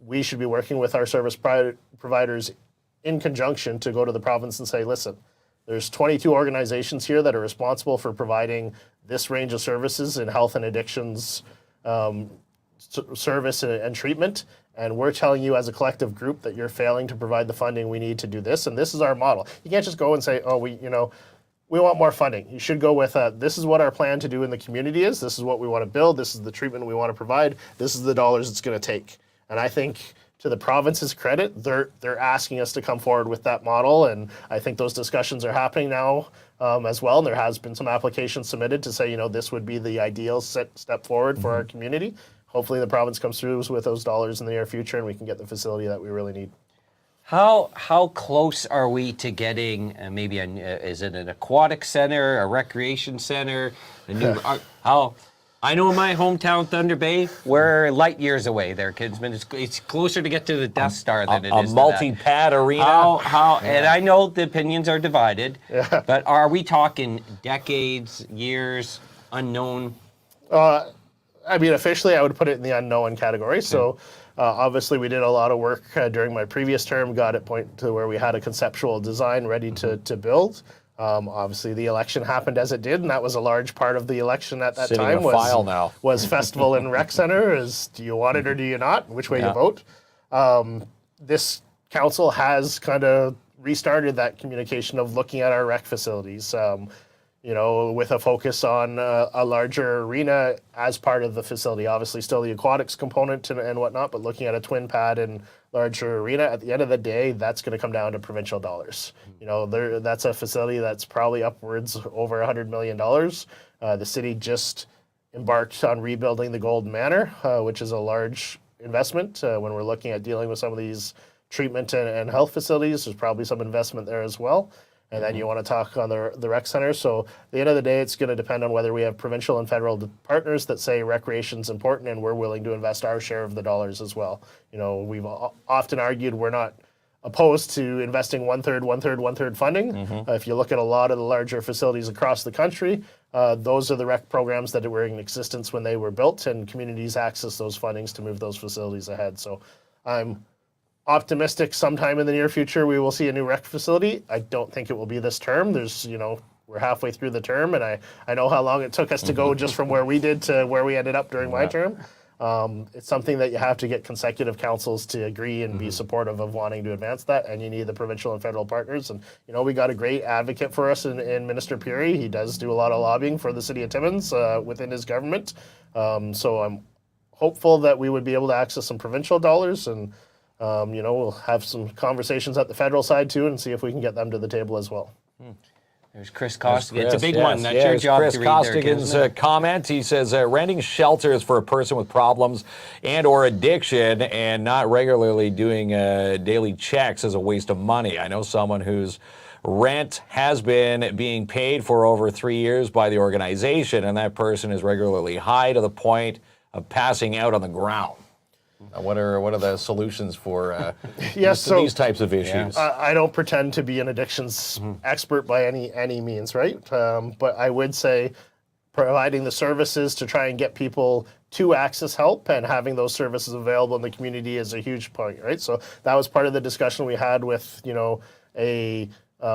S4: we should be working with our service providers in conjunction to go to the province and say, listen, there's 22 organizations here that are responsible for providing this range of services in health and addictions service and treatment. And we're telling you as a collective group that you're failing to provide the funding we need to do this. And this is our model. You can't just go and say, oh, we want more funding. You should go with, this is what our plan to do in the community is. This is what we want to build. This is the treatment we want to provide. This is the dollars it's going to take. And I think, to the province's credit, they're asking us to come forward with that model, and I think those discussions are happening now as well. And there has been some applications submitted to say, this would be the ideal step forward for our community. Hopefully, the province comes through with those dollars in the near future, and we can get the facility that we really need.
S2: How close are we to getting maybe is it an aquatic center, a recreation center, a new I know in my hometown, Thunder Bay, we're light years away there, Kinsman. It's closer to get to the Death Star than it is
S3: a multi-pad arena.
S2: And I know the opinions are divided, but are we talking decades, years, unknown?
S4: I mean, officially, I would put it in the unknown category. So, obviously, we did a lot of work during my previous term, got it point to where we had a conceptual design ready to build. Obviously, the election happened as it did, and that was a large part of the election at that time. Was Festival and Rec Center. Do you want it or do you not? Which way you vote? This council has kind of restarted that communication of looking at our rec facilities. With a focus on a larger arena as part of the facility. Obviously, still the aquatics component and whatnot, but looking at a twin pad and larger arena. At the end of the day, that's going to come down to provincial dollars. That's a facility that's probably upwards over $100 million. The city just embarked on rebuilding the Golden Manor, which is a large investment. When we're looking at dealing with some of these treatment and health facilities, there's probably some investment there as well. And then you want to talk on the rec center. So at the end of the day, it's going to depend on whether we have provincial and federal partners that say recreation's important and we're willing to invest our share of the dollars as well. We've often argued we're not opposed to investing one-third funding. If you look at a lot of the larger facilities across the country, those are the rec programs that were in existence when they were built, and communities access those fundings to move those facilities ahead. So I'm optimistic sometime in the near future we will see a new rec facility. I don't think it will be this term. We're halfway through the term, and I know how long it took us to go just from where we did to where we ended up during my term. It's something that you have to get consecutive councils to agree and be supportive of wanting to advance that, and you need the provincial and federal partners. And we got a great advocate for us in Minister Peary. He does do a lot of lobbying for the city of Timmins within his government. So I'm hopeful that we would be able to access some provincial dollars, and we'll have some conversations at the federal side too and see if we can get them to the table as well.
S2: There's Chris Costigan. It's a big one. That's your job
S3: Chris
S2: to read
S3: Costigan's comment. He says, renting shelters for a person with problems and or addiction and not regularly doing daily checks is a waste of money. I know someone whose rent has been being paid for over 3 years by the organization, and that person is regularly high to the point of passing out on the ground. What are the solutions for these types of issues?
S4: I don't pretend to be an addictions expert by any means, right? But I would say providing the services to try and get people to access help and having those services available in the community is a huge point, right? So that was part of the discussion we had with, a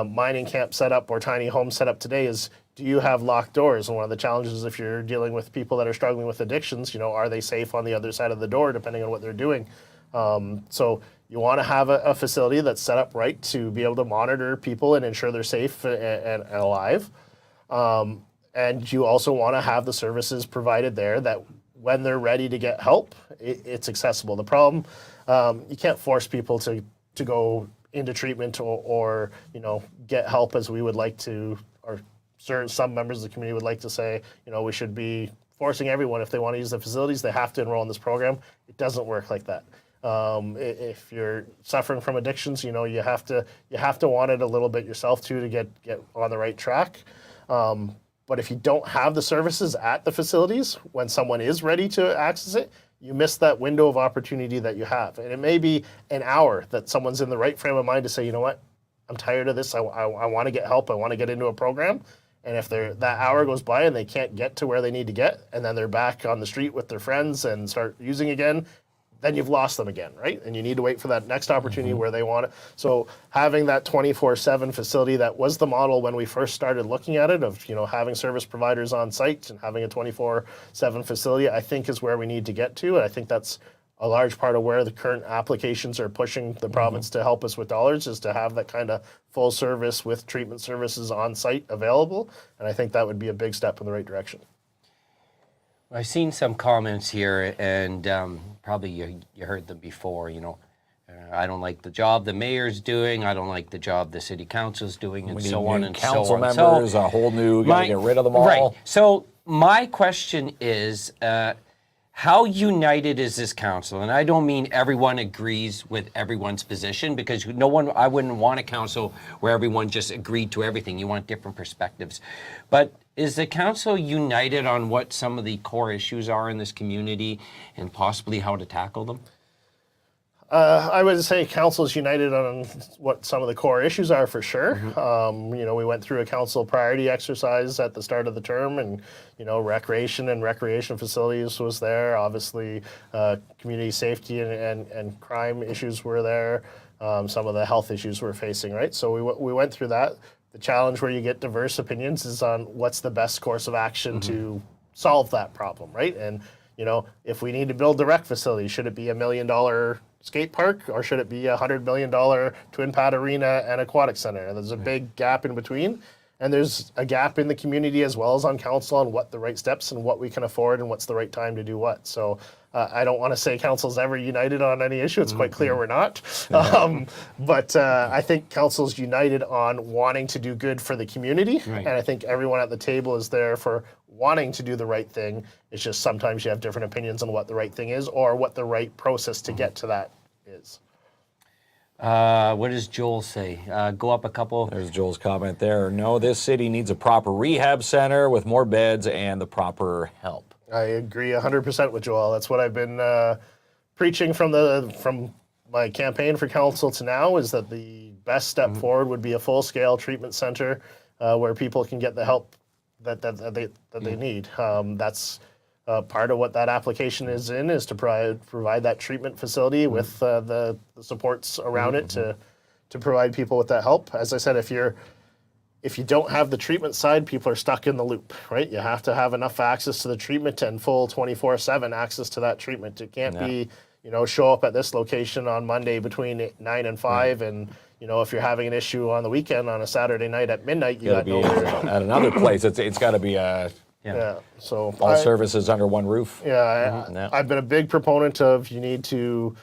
S4: mining camp setup or tiny home setup today is, do you have locked doors? And one of the challenges if you're dealing with people that are struggling with addictions, are they safe on the other side of the door depending on what they're doing? So you want to have a facility that's set up right to be able to monitor people and ensure they're safe and alive. And you also want to have the services provided there that when they're ready to get help, it's accessible. The problem, you can't force people to go into treatment or get help as we would like to, or some members of the community would like to say, we should be forcing everyone, if they want to use the facilities, they have to enroll in this program. It doesn't work like that. If you're suffering from addictions, you have to want it a little bit yourself too to get on the right track. But if you don't have the services at the facilities when someone is ready to access it, you miss that window of opportunity that you have. And it may be an hour that someone's in the right frame of mind to say, you know what, I'm tired of this. I want to get help. I want to get into a program. And if that hour goes by and they can't get to where they need to get, and then they're back on the street with their friends and start using again, then you've lost them again, right? And you need to wait for that next opportunity where they want it. So having that 24/7 facility, that was the model when we first started looking at it, of having service providers on site and having a 24/7 facility, I think is where we need to get to. And I think that's a large part of where the current applications are pushing the province to help us with dollars, is to have that kind of full service with treatment services on site available. And I think that would be a big step in the right direction.
S2: I've seen some comments here, and probably you heard them before. I don't like the job the mayor's doing. I don't like the job the city council's doing, and so on and so on.
S3: Council members, a whole new, got to get rid of them all.
S2: Right. So my question is, how united is this council? And I don't mean everyone agrees with everyone's position, because I wouldn't want a council where everyone just agreed to everything. You want different perspectives. But is the council united on what some of the core issues are in this community and possibly how to tackle them?
S4: I would say council's united on what some of the core issues are, for sure. We went through a council priority exercise at the start of the term, and recreation and recreation facilities was there. Obviously, community safety and crime issues were there. Some of the health issues we're facing, right? So we went through that. The challenge where you get diverse opinions is on what's the best course of action to solve that problem, right? And if we need to build the rec facility, should it be $1 million skate park, or should it be a $100 million twin pad arena and aquatic center? And there's a big gap in between, and there's a gap in the community as well as on council on what the right steps and what we can afford and what's the right time to do what. So I don't want to say council's ever united on any issue. It's quite clear we're not. But I think council's united on wanting to do good for the community. Right. And I think everyone at the table is there for wanting to do the right thing. It's just sometimes you have different opinions on what the right thing is, or what the right process to get to that is.
S2: What does Joel say? Go up a couple.
S3: There's Joel's comment there. No, this city needs a proper rehab center with more beds and the proper help.
S4: I agree 100% with Joel. That's what I've been preaching from my campaign for council to now, is that the best step forward would be a full-scale treatment center where people can get the help that they need. That's part of what that application is to provide that treatment facility with the supports around it to provide people with that help. As I said, if you don't have the treatment side, people are stuck in the loop, right? You have to have enough access to the treatment and full 24/7 access to that treatment. It can't be, show up at this location on Monday between 9 and 5, and if you're having an issue on the weekend on a Saturday night at midnight, you got nowhere to go.
S3: At another place. It's got to be
S4: So
S3: all services under one roof.
S4: Yeah, I've been a big proponent of you need to,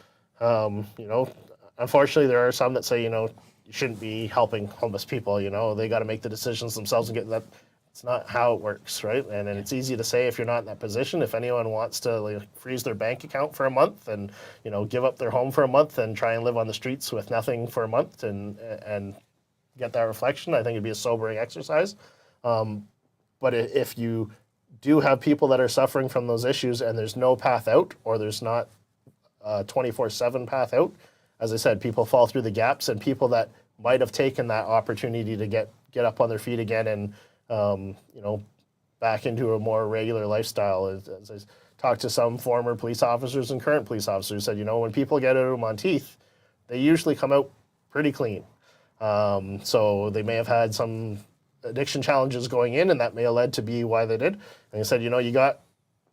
S4: unfortunately there are some that say you shouldn't be helping homeless people. They got to make the decisions themselves and get that. It's not how it works, right? And it's easy to say if you're not in that position. If anyone wants to freeze their bank account for a month and give up their home for a month and try and live on the streets with nothing for a month and get that reflection, I think it'd be a sobering exercise. But if you do have people that are suffering from those issues and there's no path out, or there's not a 24/7 path out, as I said, people fall through the gaps, and people that might have taken that opportunity to get up on their feet again and back into a more regular lifestyle. As I talked to some former police officers and current police officers, said, when people get out of Monteith, they usually come out pretty clean. So they may have had some addiction challenges going in, and that may have led to be why they did. And he said, you got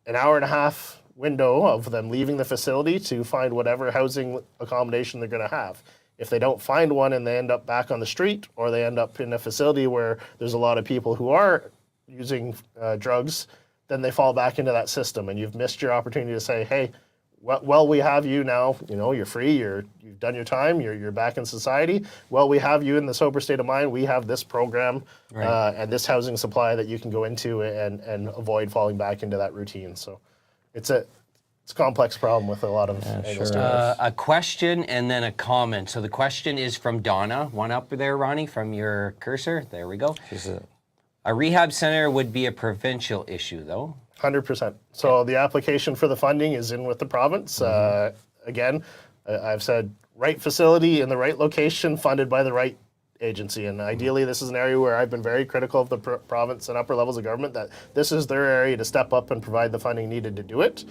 S4: an hour and a half window of them leaving the facility to find whatever housing accommodation they're going to have. If they don't find one and they end up back on the street, or they end up in a facility where there's a lot of people who are using drugs, then they fall back into that system, and you've missed your opportunity to say, hey, well, we have you now, you're free, you've done your time, you're back in society. Well, we have you in the sober state of mind. We have this program and this housing supply that you can go into and avoid falling back into that routine. So it's a complex problem with a lot of angles to it.
S2: A question and then a comment. So the question is from Donna. One up there, Ronnie, from your cursor. There we go. A rehab center would be a provincial issue, though.
S4: 100%. So the application for the funding is in with the province. Again, I've said right facility in the right location, funded by the right agency. And ideally, this is an area where I've been very critical of the province and upper levels of government, that this is their area to step up and provide the funding needed to do it.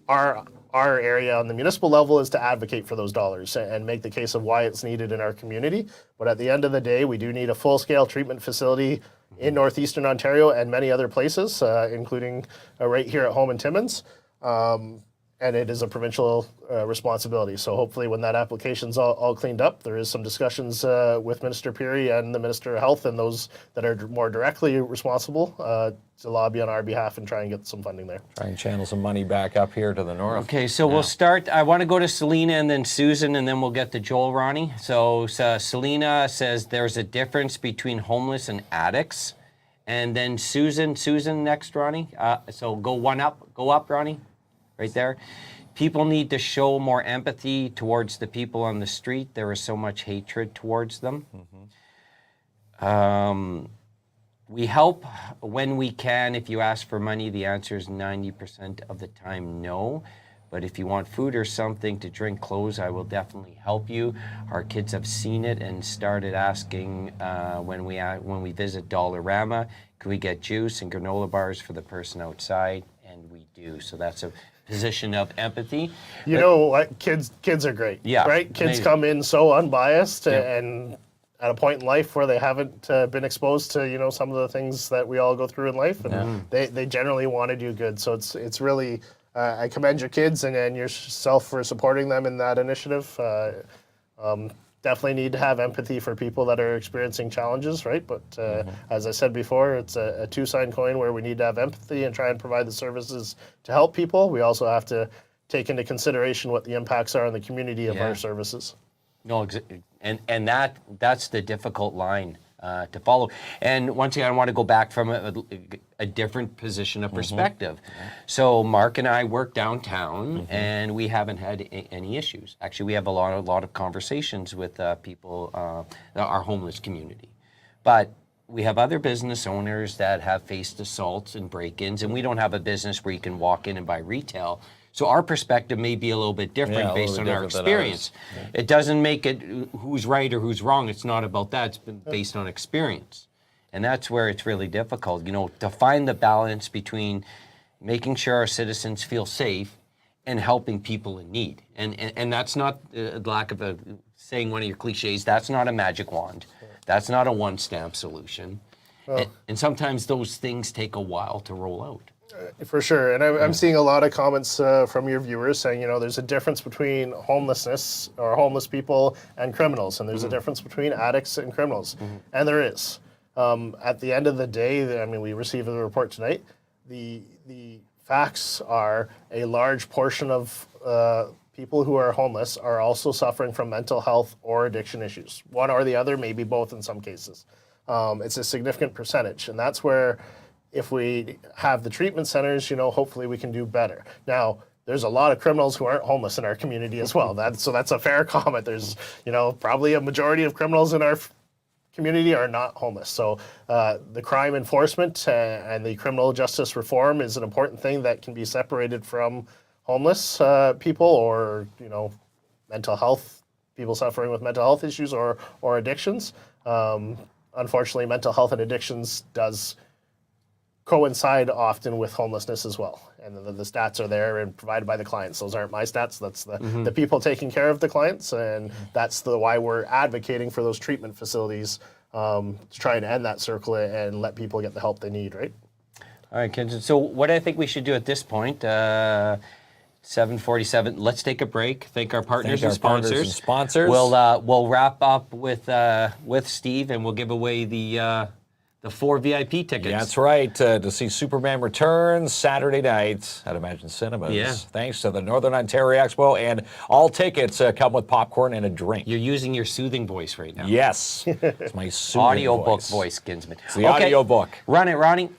S4: Our area on the municipal level is to advocate for those dollars and make the case of why it's needed in our community. But at the end of the day, we do need a full-scale treatment facility in northeastern Ontario and many other places, including right here at home in Timmins. And it is a provincial responsibility. So hopefully when that application's all cleaned up, there is some discussions with Minister Peary and the Minister of Health and those that are more directly responsible to lobby on our behalf and try and get some funding there.
S3: Try and channel some money back up here to the north.
S2: Okay, so we'll start. I want to go to Selena and then Susan, and then we'll get to Joel, Ronnie. So Selena says there's a difference between homeless and addicts. And then Susan next, Ronnie. So go up, Ronnie. Right there. People need to show more empathy towards the people on the street. There is so much hatred towards them. We help when we can. If you ask for money, the answer is 90% of the time no. But if you want food or something to drink, clothes, I will definitely help you. Our kids have seen it and started asking when we visit Dollarama, can we get juice and granola bars for the person outside? And we do. So that's a position of empathy.
S4: You know what? Kids are great.
S2: Yeah.
S4: Right? Kids come in so unbiased and at a point in life where they haven't been exposed to, some of the things that we all go through in life. And they generally want to do good. So it's really, I commend your kids and yourself for supporting them in that initiative. Definitely need to have empathy for people that are experiencing challenges, right? But as I said before, it's a two-sided coin where we need to have empathy and try and provide the services to help people. We also have to take into consideration what the impacts are on the community of our services.
S2: No, and that's the difficult line to follow. And once again, I want to go back from a different position of perspective. So Mark and I work downtown, and we haven't had any issues. Actually, we have a lot of conversations with people, our homeless community. But we have other business owners that have faced assaults and break-ins, and we don't have a business where you can walk in and buy retail. So our perspective may be a little bit different based on our experience. It doesn't make it who's right or who's wrong. It's not about that. It's been based on experience. And that's where it's really difficult, to find the balance between making sure our citizens feel safe and helping people in need. And that's not, lack of saying one of your cliches, that's not a magic wand. That's not a one-stamp solution. And sometimes those things take a while to roll out.
S4: For sure. And I'm seeing a lot of comments from your viewers saying, there's a difference between homelessness or homeless people and criminals. And there's a difference between addicts and criminals. And there is. At the end of the day, we received a report tonight. The facts are a large portion of people who are homeless are also suffering from mental health or addiction issues. One or the other, maybe both in some cases. It's a significant percentage. And that's where, if we have the treatment centers, hopefully we can do better. Now, there's a lot of criminals who aren't homeless in our community as well. So that's a fair comment. There's, probably a majority of criminals in our community are not homeless. So the crime enforcement and the criminal justice reform is an important thing that can be separated from homeless people or, mental health, people suffering with mental health issues or addictions. Unfortunately, mental health and addictions does coincide often with homelessness as well. And the stats are there and provided by the clients. Those aren't my stats. That's the people taking care of the clients. And that's why we're advocating for those treatment facilities to try and end that circle and let people get the help they need, right?
S2: All right, KINZ. So what I think we should do at this point, 7:47, let's take a break. Thank our partners and sponsors. We'll wrap up with Steve, and we'll give away the The 4 VIP tickets.
S3: That's right. To see Superman Returns Saturday night at Imagine Cinemas.
S2: Yeah.
S3: Thanks to the Northern Ontario Expo. And all tickets come with popcorn and a drink.
S2: You're using your soothing voice right now.
S3: Yes. It's my soothing
S2: Audiobook voice, Kinsman.
S3: It's the audiobook.
S2: Run it, Ronnie.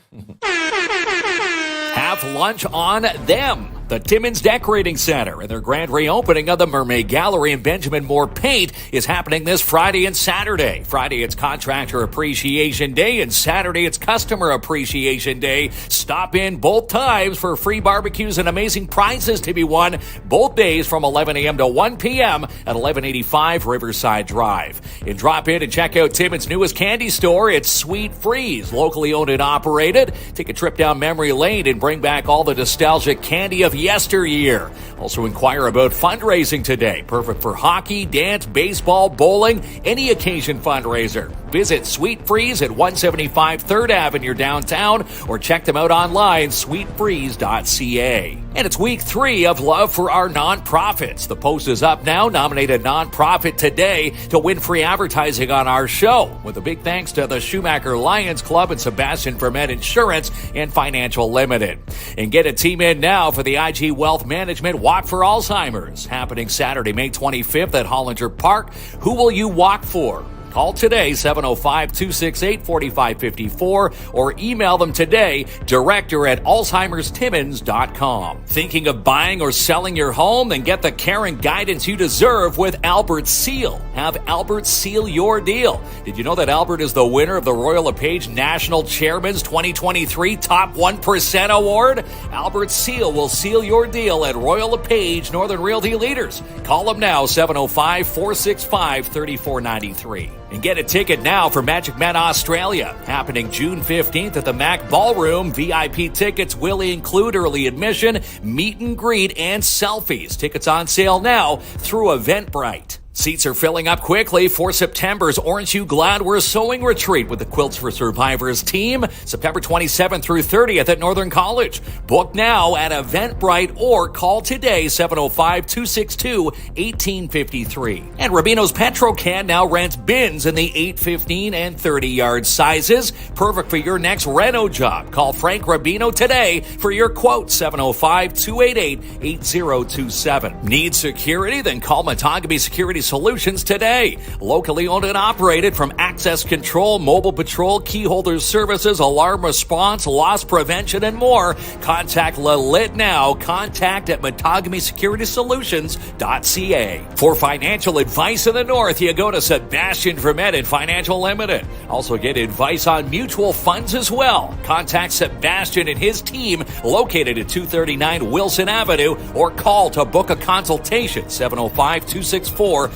S5: Have lunch on them. The Timmins Decorating Center and their grand reopening of the Mermaid Gallery and Benjamin Moore Paint is happening this Friday and Saturday. Friday, it's Contractor Appreciation Day, and Saturday, it's Customer Appreciation Day. Stop in both times for free barbecues and amazing prizes to be won both days from 11 a.m. to 1 p.m. at 1185 Riverside Drive. And drop in and check out Timmins' newest candy store. It's Sweet Freeze, locally owned and operated. Take a trip down memory lane and bring back all the nostalgic candy of yesteryear. Also inquire about fundraising today. Perfect for hockey, dance, baseball, bowling, any occasion fundraiser. Visit Sweet Freeze at 175 3rd Avenue downtown or check them out online, sweetfreeze.ca. And it's week 3 of Love for Our Nonprofits. The post is up now. Nominate a nonprofit today to win free advertising on our show. With a big thanks to the Schumacher Lions Club and Sebastian Vermet Insurance and Financial Limited. And get a team in now for the IG Wealth Management Walk for Alzheimer's, happening Saturday, May 25th at Hollinger Park. Who will you walk for? Call today, 705-268-4554, or email them today, director@alzheimerstimmins.com. Thinking of buying or selling your home? Then get the care and guidance you deserve with Albert Seal. Have Albert seal your deal. Did you know that Albert is the winner of the Royal LePage National Chairman's 2023 Top 1% Award? Albert Seal will seal your deal at Royal LePage Northern Realty Leaders. Call them now, 705-465-3493. And get a ticket now for Magic Man Australia, happening June 15th at the Mac Ballroom. VIP tickets will include early admission, meet and greet, and selfies. Tickets on sale now through Eventbrite. Seats are filling up quickly for September's Orange You Glad We're Sewing Retreat with the Quilts for Survivors team, September 27th through 30th at Northern College. Book now at Eventbrite or call today, 705-262-1853. And Rubino's Petrocan now rents bins in the 8, 15, and 30-yard sizes. Perfect for your next reno job. Call Frank Rubino today for your quote, 705-288-8027. Need security? Then call Matagami Security Solutions today. Locally owned and operated, from access control, mobile patrol, key holder services, alarm response, loss prevention, and more. Contact Lalit now. Contact at MatagaMeSecuritySolutions.ca. For financial advice in the North, you go to Sebastian Vermet and Financial Limited. Also get advice on mutual funds as well. Contact Sebastian and his team located at 239 Wilson Avenue or call to book a consultation, 705-264-4395.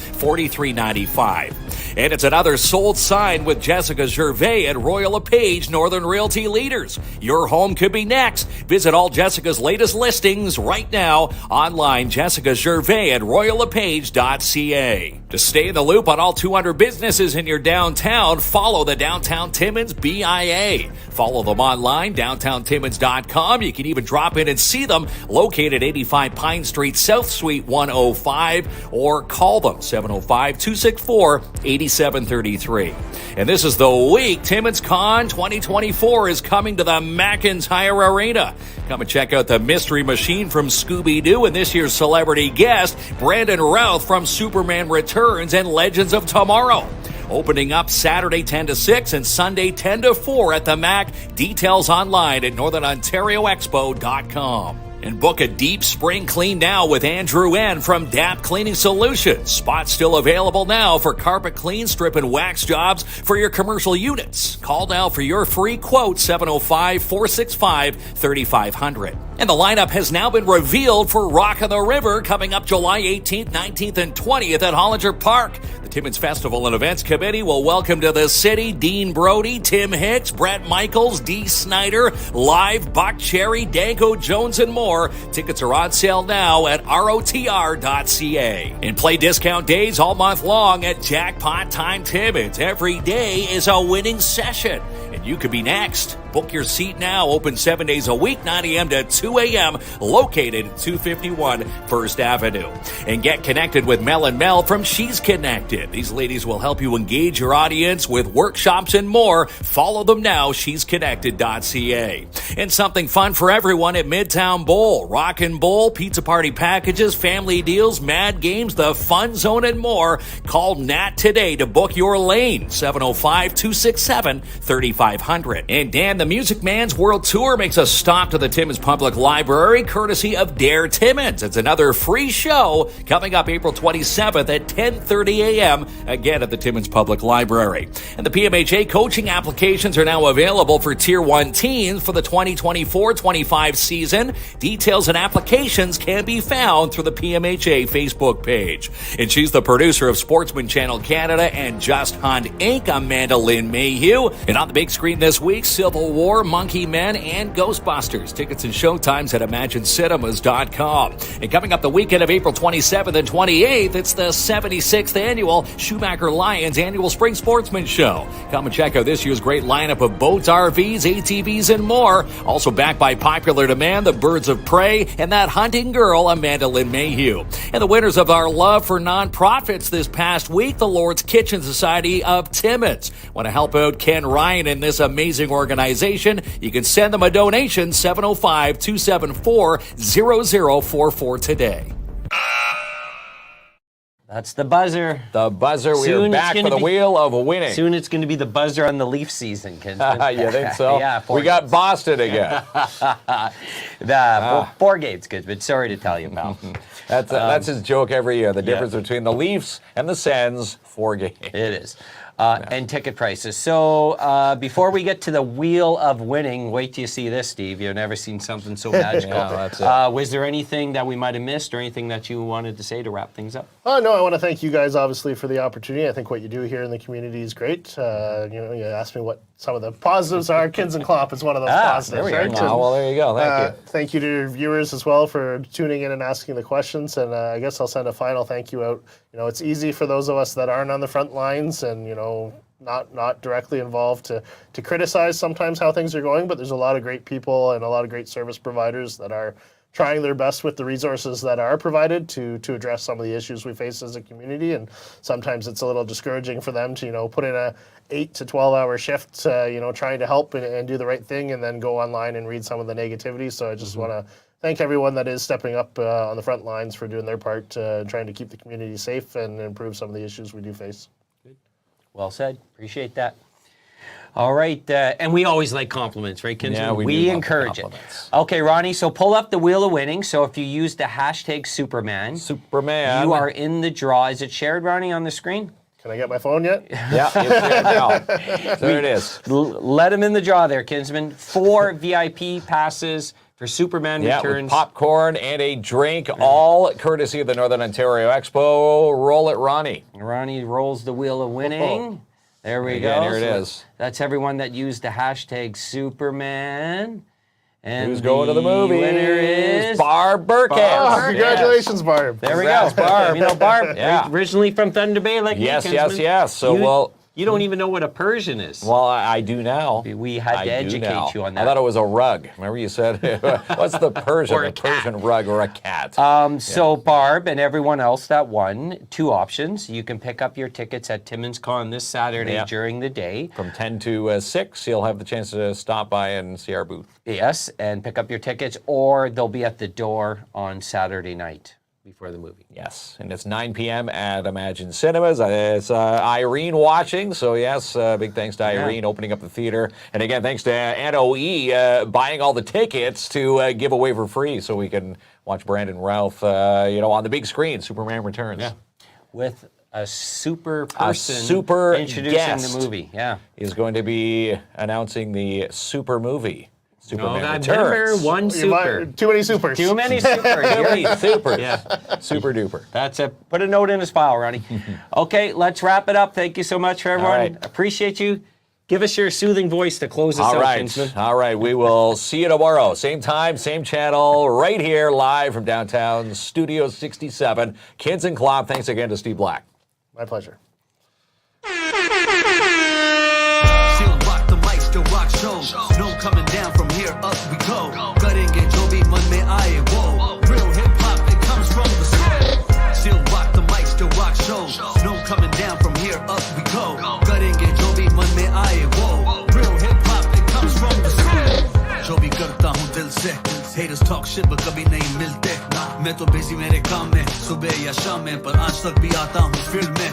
S5: And it's another sold sign with Jessica Gervais at Royal LePage Northern Realty Leaders. Your home could be next. Visit all Jessica's latest listings right now online, Jessica Gervais at royallepage.ca. To stay in the loop on all 200 businesses in your downtown, follow the Downtown Timmins BIA. Follow them online, downtowntimmins.com. You can even drop in and see them, located 85 Pine Street, South Suite 105, or call them, 705-264-8733. And this is the week TimminsCon 2024 is coming to the McIntyre Arena. Come and check out the Mystery Machine from Scooby-Doo and this year's celebrity guest, Brandon Routh from Superman Returns and Legends of Tomorrow. Opening up Saturday 10 to 6 and Sunday 10 to 4 at the Mac. Details online at northernontarioexpo.com. And book a deep spring clean now with Andrew N. from DAP Cleaning Solutions. Spots still available now for carpet clean, strip, and wax jobs for your commercial units. Call now for your free quote, 705-465-3500. And the lineup has now been revealed for Rock on the River, coming up July 18th, 19th, and 20th at Hollinger Park. The Timmins Festival and Events Committee will welcome to the city Dean Brody, Tim Hicks, Brett Michaels, Dee Snyder, Live, Buck Cherry, Danko Jones, and more. Tickets are on sale now at rotr.ca. And play discount days all month long at Jackpot Time Timmins. Every day is a winning session, and you could be next. Book your seat now. Open 7 days a week, 9 a.m. to 2 a.m., located at 251 First Avenue. And get connected with Mel and Mel from She's Connected. These ladies will help you engage your audience with workshops and more. Follow them now, shesconnected.ca. And something fun for everyone at Midtown Bowl. Rockin' Bowl, pizza party packages, family deals, mad games, the fun zone, and more. Call Nat today to book your lane. 705-267-3500. And Dan, the Music Man's World Tour makes a stop to the Timmins Public Library, courtesy of Dare Timmins. It's another free show coming up April 27th at 10:30 a.m., again at the Timmins Public Library. And the PMHA coaching applications are now available for Tier 1 teens for the 2024-25 season. Details and applications can be found through the PMHA Facebook page. And she's the producer of Sportsman Channel Canada and Just Hunt Inc., Amanda Lynn Mayhew. And on the big screen this week, Civil War, Monkey Men, and Ghostbusters. Tickets and showtimes at ImagineCinemas.com. And coming up the weekend of April 27th and 28th, it's the 76th annual Schumacher Lions Annual Spring Sportsman Show. Come and check out this year's great lineup of boats, RVs, ATVs, and more. Also backed by popular demand, the Birds of Prey, and that hunting girl, Amanda Lynn Mayhew. And the winners of our Love for Nonprofits this past week, the Lord's Kitchen Society of Timmins. Want to help out Ken Ryan and this amazing organization? You can send them a donation, 705-274-0044 today.
S2: That's the buzzer.
S3: The buzzer. We
S2: Soon
S3: are
S2: it's
S3: back
S2: gonna
S3: for the
S2: be-
S3: wheel of winning.
S2: Soon it's going to be the buzzer on the Leaf season, Kinsman.
S3: You think so?
S2: Yeah.
S3: We got Boston again.
S2: Four games, Kinsman. Sorry to tell you, pal.
S3: That's his joke every year. The difference between the Leafs and the Sens, 4 games.
S2: It is. And ticket prices. So before we get to the wheel of winning, wait till you see this, Steve. You've never seen something so magical.
S3: Yeah, that's it.
S2: Was there anything that we might have missed or anything that you wanted to say to wrap things up?
S4: No, I want to thank you guys, obviously, for the opportunity. I think what you do here in the community is great. You asked me what some of the positives are. KINZ and KLOMP is one of those positives.
S2: there we
S4: right?
S2: go.
S3: Oh, well, there you go. Thank you.
S4: Thank you to your viewers as well for tuning in and asking the questions. And I guess I'll send a final thank you out. It's easy for those of us that aren't on the front lines and, not directly involved to criticize sometimes how things are going, but there's a lot of great people and a lot of great service providers that are trying their best with the resources that are provided to address some of the issues we face as a community. And sometimes it's a little discouraging for them to, put in a 8 to 12 hour shift, trying to help and do the right thing and then go online and read some of the negativity. So I just want to thank everyone that is stepping up on the front lines for doing their part, trying to keep the community safe and improve some of the issues we do face.
S2: Well said. Appreciate that. All right. And we always like compliments, right, Kinsman?
S3: Yeah, we do love
S2: encourage it.
S3: compliments.
S2: Okay, Ronnie, so pull up the wheel of winning. So if you use the hashtag Superman, you are in the draw. Is it shared, Ronnie, on the screen?
S4: Can I get my phone yet?
S3: Yeah, it's there now. There it is.
S2: Let him in the draw there, Kinsman. 4 VIP passes for Superman Returns.
S3: With popcorn and a drink, all courtesy of the Northern Ontario Expo. Roll it, Ronnie.
S2: Ronnie rolls the wheel of winning. There we
S3: Again,
S2: go.
S3: here it is.
S2: That's everyone that used the hashtag Superman. And
S3: Who's going to the movie?
S2: Winner is
S3: Barb Burkett.
S4: Oh, congratulations, Barb.
S2: There we go. Barb. Barb,
S3: Yeah.
S2: originally from Thunder Bay, like me,
S3: Yes,
S2: Kinsman.
S3: yes. So,
S2: you don't even know what a Persian is.
S3: Well, I do now.
S2: We had to educate you on that.
S3: I thought it was a rug. Remember you said, what's the Persian?
S2: Or a
S3: Persian rug or a cat?
S2: So Barb and everyone else that won, 2 options. You can pick up your tickets at TimminsCon this Saturday during the day.
S3: From 10 to 6, you'll have the chance to stop by and see our booth.
S2: Yes, and pick up your tickets, or they'll be at the door on Saturday night before the movie.
S3: Yes, and it's 9 p.m. at Imagine Cinemas. It's Irene watching, so yes, big thanks to Irene opening up the theater. And again, thanks to Aunt O.E. Buying all the tickets to give away for free so we can watch Brandon Routh, on the big screen, Superman Returns.
S2: Yeah, with a super person
S3: super
S2: introducing
S3: guest
S2: the movie. Yeah,
S3: is going to be announcing the super movie. Superman Returns.
S2: Remember one super.
S4: Too many supers.
S2: Too many supers.
S3: Too many supers.
S2: Yeah.
S3: Super duper.
S2: That's it. Put a note in his file, Ronnie. Okay, let's wrap it up. Thank you so much for everyone.
S3: right.
S2: Appreciate you. Give us your soothing voice to close us out, Kinsman.
S3: All right. We will see you tomorrow. Same time, same channel, right here, live from downtown Studio 67. KINZ and KLOMP. Thanks again to Steve Black.
S4: My pleasure.
S1: Still rock the mic, still rock shows. No coming down from here, up we go. करेंगे जो भी मन में आए वो. Real hip hop, it comes from the soul. Still rock the mic, still rock shows. No coming down from here, up we go. करेंगे जो भी मन में आए वो. Real hip hop, it comes from the soul. जो भी करता हूँ दिल से. Haters talk shit but कभी नहीं मिलते. मैं तो busy मेरे काम में, सुबह या शाम में, पर आज तक भी आता हूँ फील्ड में.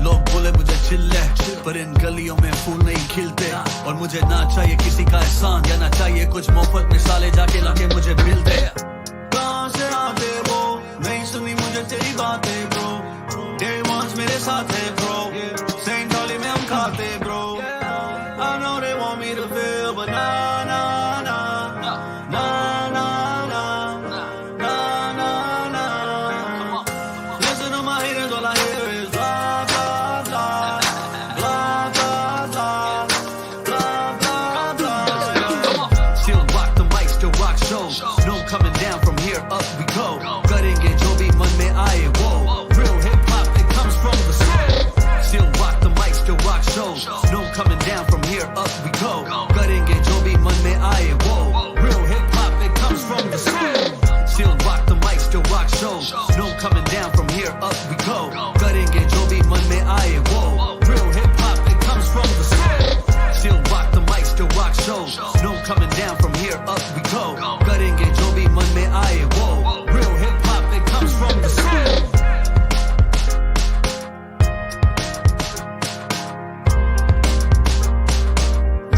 S1: लोग बोले मुझे चिल्ले, पर इन गलियों में फूल नहीं खिलते. और मुझे ना चाहिए किसी का एहसान, या ना चाहिए कुछ मुफ्त में साले जाके लाके मुझे मिल दे. कहाँ से आते वो, नहीं सुनी मुझे तेरी बातें bro. Day ones मेरे साथ है bro. Same थाली में हम खाते bro. I know they want me to feel, but nah nah nah nah nah nah nah nah nah. Listen to my haters, all I hear is blah blah blah blah blah blah blah blah blah. Still rock the mic, still rock shows. No coming down from here, up we go. करेंगे जो भी मन में आए वो. Real hip hop, it comes from the soul. Still rock the mic, still rock shows. No coming down from here, up we go. करेंगे जो भी मन में आए वो. Real hip hop, it comes from the soul. Still rock the mic, still rock shows. No coming down from here, up we go. करेंगे जो भी मन में आए वो. Real hip hop, it comes from the soul. Still rock the mic, still rock shows. No coming down from here, up we go. करेंगे जो भी मन में आए वो. Real hip hop, it comes from the soul.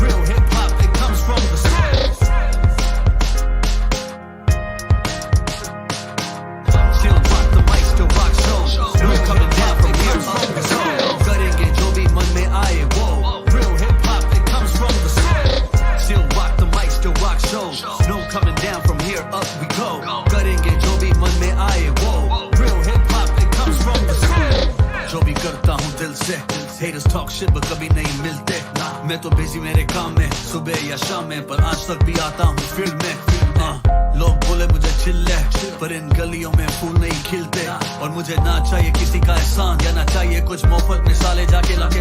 S1: Real hip hop, it comes from the soul. Still rock the mic, still rock shows. No coming down from here, up we go. करेंगे जो भी मन में आए वो. Real hip hop, it comes from the soul. Still rock the mic, still rock shows. No coming down from here, up we go. करेंगे जो भी मन में आए वो. Real hip hop, it comes from the soul. जो भी करता हूँ दिल से. Haters talk shit but कभी नहीं मिलते. मैं तो busy मेरे काम में, सुबह या शाम में, पर आज तक भी आता हूँ फील्ड में. लोग बोले मुझे चिल्ले, पर इन गलियों में फूल नहीं खिलते. और मुझे ना चाहिए किसी का एहसान, या ना चाहिए कुछ मुफ्त में साले जाके लाके